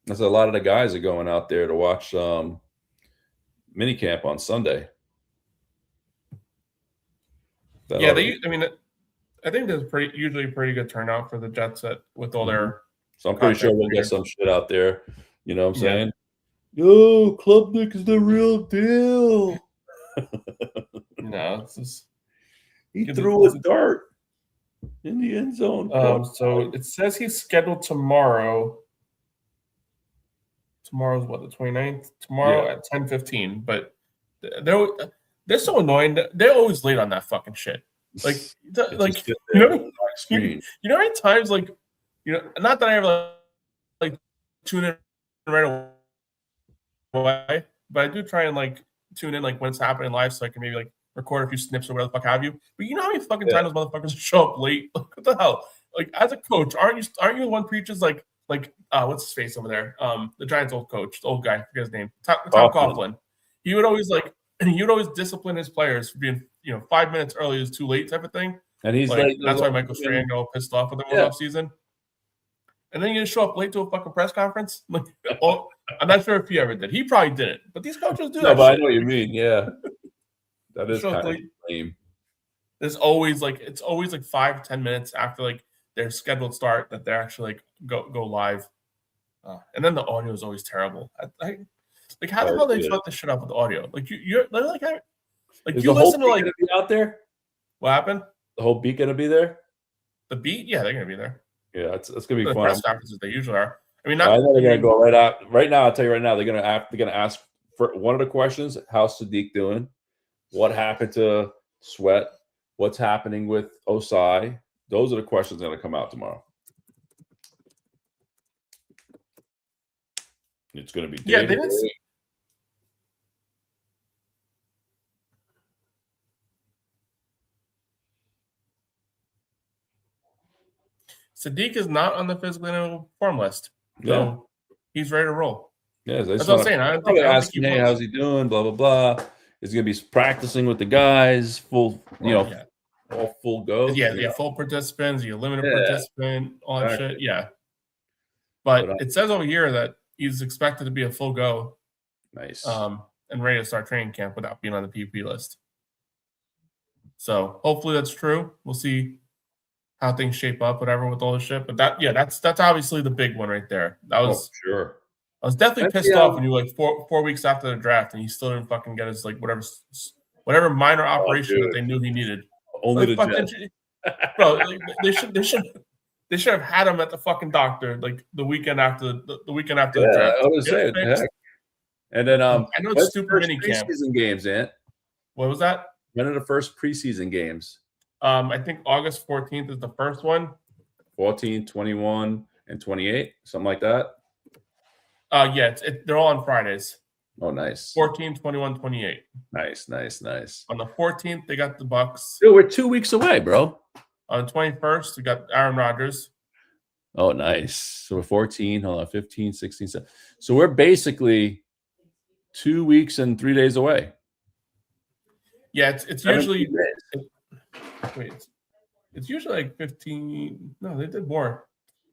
That's a lot of the guys are going out there to watch mini camp on Sunday. Yeah, I mean, I think there's usually pretty good turnout for the Jets with all their. So I'm pretty sure we'll get some shit out there. You know what I'm saying? Yo, Klubnik is the real deal. No, it's just he threw a dart in the end zone. So it says he's scheduled tomorrow. Tomorrow's what, the 29th? Tomorrow at 10:15. But they're so annoying. They're always late on that fucking shit. Like how many times, like, not that I ever like tune in right away, but I do try and like tune in like when it's happening live, so I can maybe like record a few snips or whatever the fuck have you. But you know how many fucking times those motherfuckers show up late? Like, what the hell? Like, as a coach, aren't you the one preaches like what's his face over there? The Giants' old coach, the old guy, I forget his name, Tom Coughlin. He would always discipline his players for being 5 minutes early is too late type of thing. And he's like that's why Michael Strahan got all pissed off with him off season. And then you just show up late to a fucking press conference. Like, I'm not sure if he ever did. He probably didn't. But these coaches do that. No, but I know what you mean. Yeah, that is kind of lame. There's always it's always 5-10 minutes after like their scheduled start that they're actually like go live, and then the audio is always terrible. Like, how the hell they fuck this shit up with the audio? Like you're like is you the listen to whole beat gonna be out there? What happened? The whole beat gonna be there? The beat, yeah, they're gonna be there. Yeah, it's gonna be fun. Press conferences they usually are. I mean, I know they're gonna go right out. Right now, I'll tell you right now, they're gonna ask for one of the questions: how's Sadiq doing? What happened to Sweat? What's happening with Osai? Those are the questions that are gonna come out tomorrow. It's gonna be they didn't. Sadiq is not on the physically unable form list, so he's ready to roll. Yeah, that's what I'm saying. I don't think asking, hey, how's he doing? Blah blah blah. He's gonna be practicing with the guys, full all full go. Yeah, full participants, you limited participant, all that shit. Yeah, but it says over here that he's expected to be a full go. Nice. And ready to start training camp without being on the PUP list. So hopefully that's true. We'll see how things shape up, whatever, with all this shit. But that's obviously the big one right there. That was sure. I was definitely pissed off when you like four weeks after the draft and he still didn't fucking get his like whatever whatever minor operation that dude. they knew he needed. Only Like, the fucking, Jets. bro, like, they should have had him at the fucking doctor like the weekend after the weekend after the draft. I was saying, heck. And then I know it's stupid first mini camp. preseason games, Ant? What was that? When are the first preseason games? I think August 14th is the first one. 14, 21, and 28, something like that. Yeah, they're all on Fridays. Oh, nice. 14, 21, 28. Nice. On the 14th, they got the Bucks. Dude, we're 2 weeks away, bro. On the 21st, we got Aaron Rodgers. Oh, nice. So we're 14, hold on, 15, 16, 17. So we're basically 2 weeks and 3 days away. Yeah, it's usually it's usually like 15. No, they did more.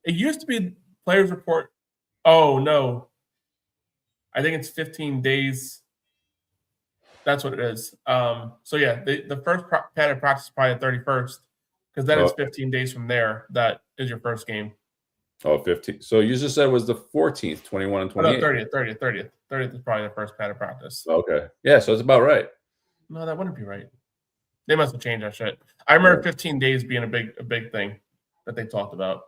It used to be players report. Oh no, I think it's 15 days. That's what it is. So yeah, the first padded practice is probably the 31st, because then it's 15 days from there. That is your first game. Oh, 15. So you just said it was the 14th, 21 and 28. No, 30th. 30th is probably the first padded practice. Okay. Yeah, so it's about right. No, that wouldn't be right. They must have changed that shit. I remember 15 days being a big thing that they talked about.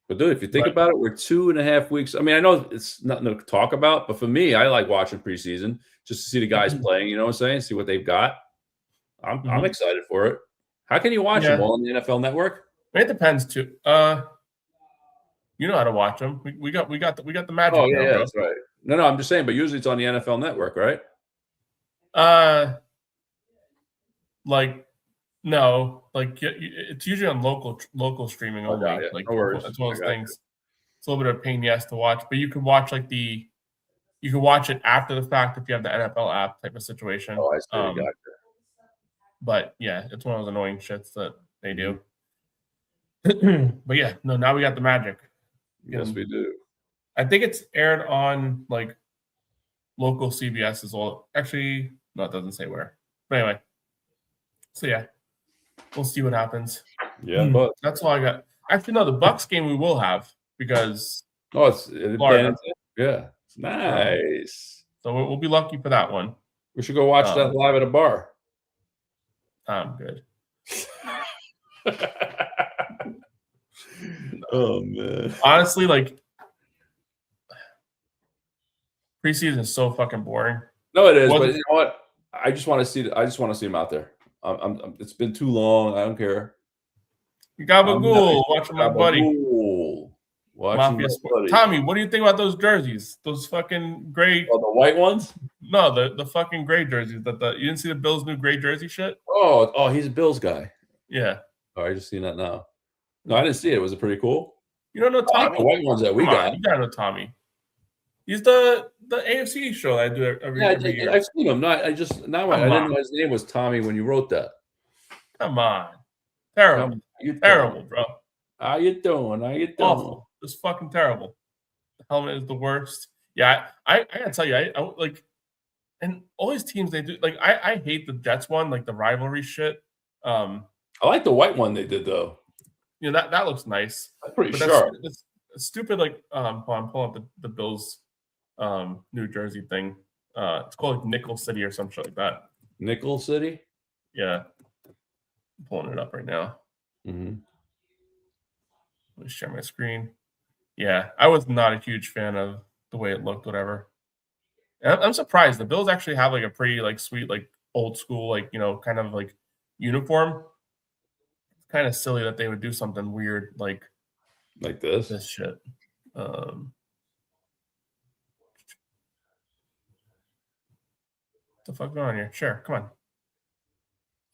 But dude, if you think about it, we're 2.5 weeks. I mean, I know it's nothing to talk about, but for me, I like watching preseason just to see the guys playing. You know what I'm saying? See what they've got. I'm excited for it. How can you watch them all on the NFL Network? It depends too. You know how to watch them. We got the magic. Oh yeah, that's right. No, I'm just saying. But usually it's on the NFL Network, right? Like no, like it's usually on local streaming only. Like it's one of those things. It's a little bit of a pain in the ass to watch, but you can watch you can watch it after the fact if you have the NFL app type of situation. Oh, I see. Gotcha. But yeah, it's one of those annoying shits that they do. But yeah, no, now we got the magic. Yes, we do. I think it's aired on like local CBS as well. Actually, no, it doesn't say where. But anyway, so yeah, we'll see what happens. Yeah, but that's all I got. Actually, no, the Bucks game we will have because it's Florida. Yeah, it's nice. So we'll be lucky for that one. We should go watch that live at a bar. I'm good. Oh man! Honestly, like preseason is so fucking boring. No, it is. But you know what? I just want to see. I just want to see him out there. It's been too long. I don't care. Gabagool, watching my buddy. Watching Tommy, what do you think about those jerseys? Those fucking gray. Oh, the white ones? No, the fucking gray jerseys. You didn't see the Bills' new gray jersey shit? Oh, he's a Bills guy. Yeah. Oh, I just seen that now. No, I didn't see it. Was it pretty cool? You don't know Tommy? I like the white ones that we got. You gotta know Tommy. He's the AFC show I do every year. I've seen him. No, I didn't know his name was Tommy when you wrote that. Come on. Terrible. Terrible, bro. How you doing? Awful. It's fucking terrible. The helmet is the worst. Yeah, I gotta tell you, I like, and all these teams they do, like, I hate the Jets one, like the rivalry shit. I like the white one they did though. You know, that looks nice. That's pretty sharp. It's stupid. Like, I'm pulling up the Bills, New Jersey thing. It's called like Nickel City or some shit like that. Nickel City. Yeah, I'm pulling it up right now. Mm-hmm. Let me share my screen. Yeah, I was not a huge fan of the way it looked. Whatever. And I'm surprised the Bills actually have like a pretty like sweet like old school like kind of like uniform. It's kind of silly that they would do something weird like this. This shit. What the fuck going on here? Sure, come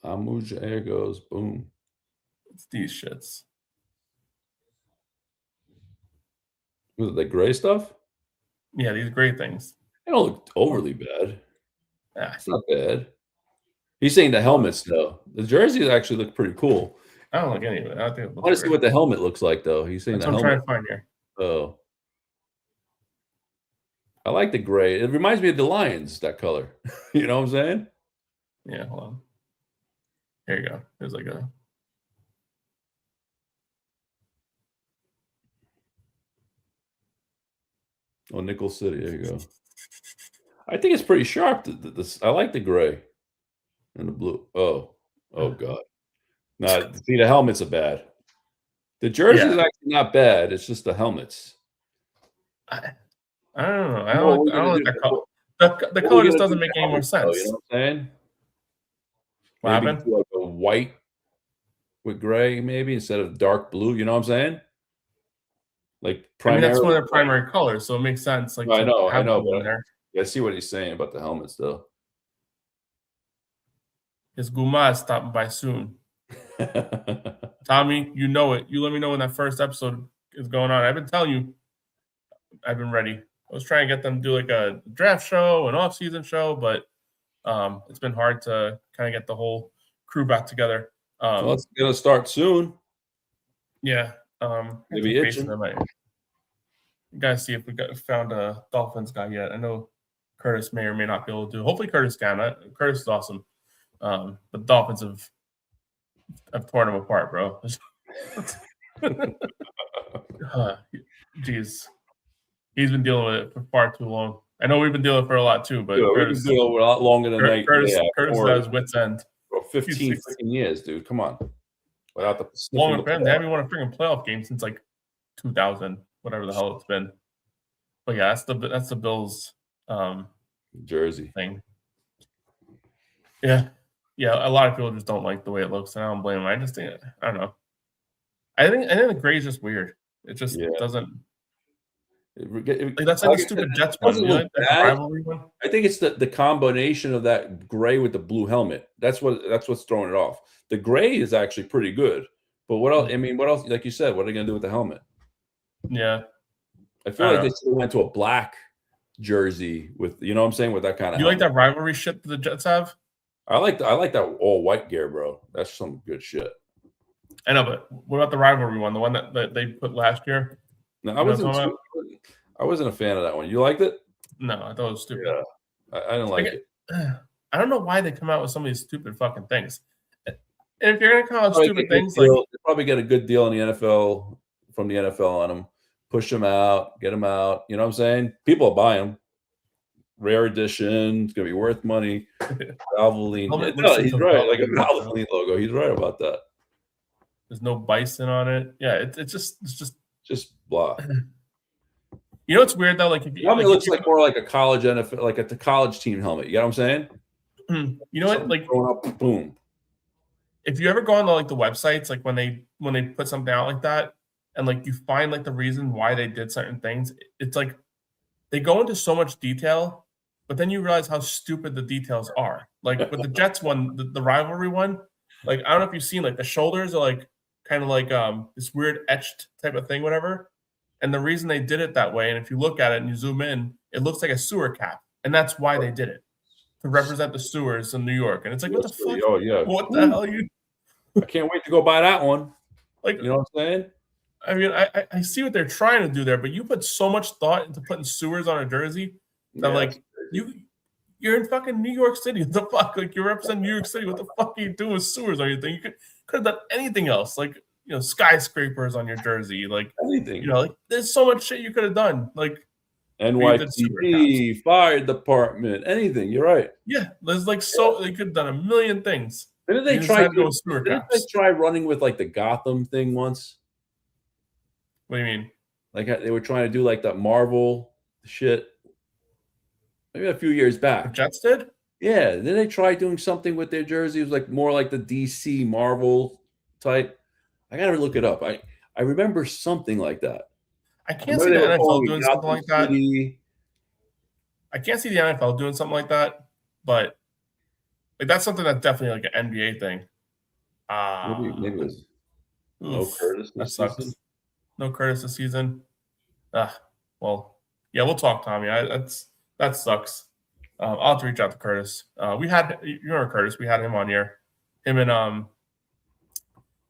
on. Amuja Air goes boom. It's these shits. Was it the gray stuff? Yeah, these gray things. They don't look overly bad. Yeah, it's not bad. He's saying the helmets though. The jerseys actually look pretty cool. I don't like any of it. I think. I want to see what the helmet looks like though. He's saying That's what I'm trying to find here. Oh, I like the gray. It reminds me of the Lions. That color. You know what I'm saying? Yeah. Hold on. Here you go. There's like a. Oh, Nickel City. There you go. I think it's pretty sharp. I like the gray. And the blue. Oh God. No, see, the helmets are bad. The jersey is actually not bad. It's just the helmets. I don't know. I What don't are we gonna like do? that color. The What are color we just gonna do doesn't with make the any more helmets, though, you sense. know what I'm saying? What Maybe happened? do like a white with gray, maybe instead of dark blue. You know what I'm saying? Like I mean, that's one primarily of their white. primary colors, so it makes sense, like, No, to I have know, blue in but there. I see what he's saying about the helmets, though. His Guma is stopping by soon. Tommy, you know it. You let me know when that first episode is going on. I've been telling you, I've been ready. I was trying to get them to do like a draft show, an off-season show, but it's been hard to kind of get the whole crew back together. Well, it's gonna start soon. Yeah. Maybe itching. Gotta see if we found a Dolphins guy yet. I know Curtis may or may not be able to do. Hopefully Curtis can. Curtis is awesome. But Dolphins have torn him apart, bro. Jeez. He's been dealing with it for far too long. I know we've been dealing for a lot too, but Yeah, we've been dealing with a lot longer than Curtis Curtis is at his wit's end. 15 freaking years, dude. Come on. Without the Longer for him. They haven't won a freaking playoff game since like 2000, whatever the hell it's been. But yeah, that's the Bills jersey thing. Yeah. A lot of people just don't like the way it looks, and I don't blame them. I just think, I don't know. I think the gray is just weird. It just doesn't. That's like a stupid Jets one. You know, like the rivalry one. I think it's the combination of that gray with the blue helmet. That's what's throwing it off. The gray is actually pretty good, but what else? I mean, what else? Like you said, what are they gonna do with the helmet? Yeah, I feel like they still went to a black jersey with, you know what I'm saying, with that kind of. You like that rivalry shit that the Jets have? I like that all white gear, bro. That's some good shit. I know, but what about the rivalry one? The one that they put last year? No, I wasn't a fan of that one. You liked it? No, I thought it was stupid. Yeah, I didn't like it. I don't know why they come out with some of these stupid fucking things. And if you're gonna come out with stupid things, they probably get a good deal in the NFL from the NFL on them. Push them out, get them out. You know what I'm saying? People will buy them. Rare edition. It's gonna be worth money. Valvoline. He's right. Like a Valvoline logo. He's right about that. There's no bison on it. Yeah, it's just blah. You know what's weird though? Like, it looks like more like a college NFL, like a college team helmet. You know what I'm saying? You know what? Like, going up, boom. If you ever go on like the websites, like when they put something out like that, and like you find like the reason why they did certain things, it's like they go into so much detail, but then you realize how stupid the details are. Like with the Jets one, the rivalry one, like I don't know if you've seen, like the shoulders are like kind of like this weird etched type of thing, whatever. And the reason they did it that way, and if you look at it and you zoom in, it looks like a sewer cap, and that's why they did it, to represent the sewers in New York. And it's like, what the fuck? Oh yeah, what the hell are you? I can't wait to go buy that one. Like, you know what I'm saying? I mean, I see what they're trying to do there, but you put so much thought into putting sewers on a jersey that like you're in fucking New York City. What the fuck? Like, you represent New York City. What the fuck are you doing with sewers on your thing? You could have done anything else, like, you know, skyscrapers on your jersey, like anything. You know, like there's so much shit you could have done, like NYPD, fire department, anything. You're right. Yeah, there's like they could have done a million things. Didn't they try running with like the Gotham thing once? What do you mean? Like they were trying to do like that Marvel shit. Maybe a few years back. The Jets did? Yeah. Did they try doing something with their jersey? It was like more like the DC Marvel type. I gotta look it up. I remember something like that. I can't see the NFL doing something like that. I can't see the NFL doing something like that, but like that's something that's definitely like an NBA thing. Maybe it was no Curtis this season. No Curtis this season. Well, yeah, we'll talk, Tommy. That sucks. I'll have to reach out to Curtis. You remember Curtis? We had him on here. Him and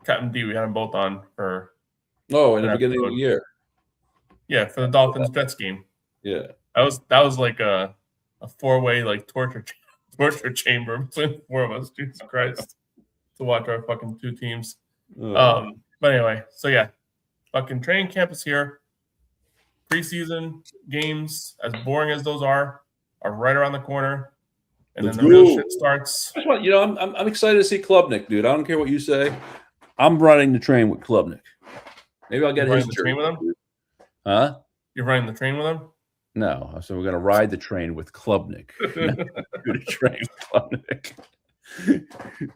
Captain D. We had them both on for. Oh, in the beginning of the year. Yeah, for the Dolphins Jets game. Yeah, that was like a 4-way like torture chamber between the four of us. Jesus Christ, to watch our fucking two teams. But anyway, so yeah, fucking training camp is here. Preseason games, as boring as those are right around the corner. and Let's then the real go. shit starts. That's what, I'm excited to see Klubnik, dude. I don't care what you say. I'm running the train with Klubnik. Maybe I'll get You're his running the train with him? Huh? You're running the train with him? No. So we're gonna ride the train with Klubnik. The train with Klubnik.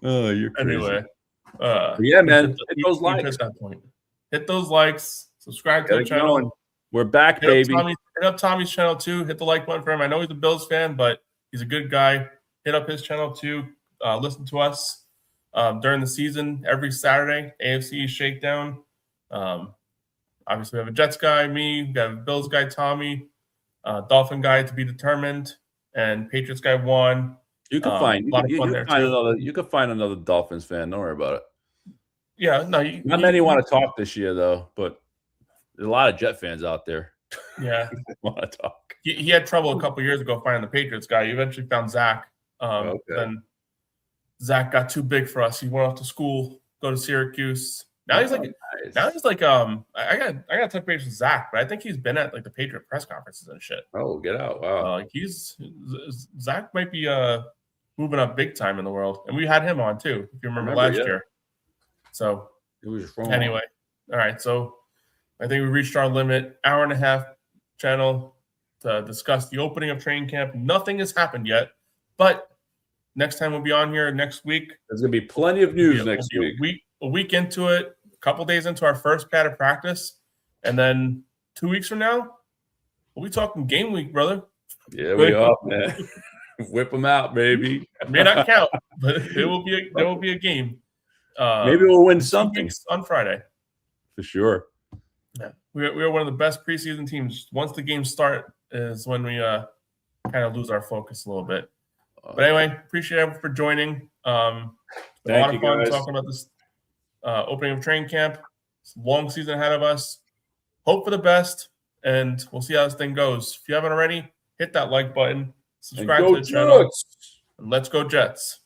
Oh, you're crazy. Anyway, yeah, man. Hit those likes. Hit that point. Hit those likes. Subscribe to the channel. Going. We're back, baby. Hit up Tommy's channel too. Hit the like button for him. I know he's a Bills fan, but he's a good guy. Hit up his channel too. Listen to us during the season every Saturday. AFC Shakedown. Obviously, we have a Jets guy, me. We got a Bills guy, Tommy. Dolphin guy to be determined, and Patriots guy Juan. You can find you can find another Dolphins fan. Don't worry about it. Yeah, no, not many want to talk this year though, but there's a lot of Jet fans out there. Yeah, want to talk. He had trouble a couple years ago finding the Patriots guy. He eventually found Zach. Then Zach got too big for us. He went off to school, go to Syracuse. Now he's like, I got touch base with Zach, but I think he's been at like the Patriot press conferences and shit. Oh, get out! Wow, Zach might be moving up big time in the world, and we had him on too, if you remember last year. So it was wrong. Anyway, all right. So I think we reached our limit. Hour and a half channel to discuss the opening of training camp. Nothing has happened yet, but next time we'll be on here next week. There's gonna be plenty of news next week. A week into it, a couple days into our first pad of practice, and then 2 weeks from now, we'll be talking game week, brother. Yeah, we are, man. Whip them out, baby. It may not count, but there will be a game. Maybe we'll win something on Friday. For sure. Yeah, we are one of the best preseason teams. Once the games start is when we kind of lose our focus a little bit. But anyway, appreciate everyone for joining. A lot of fun talking about this opening of training camp. It's a long season ahead of us. Hope for the best, and we'll see how this thing goes. If you haven't already, hit that like button, subscribe to the channel, and let's go Jets.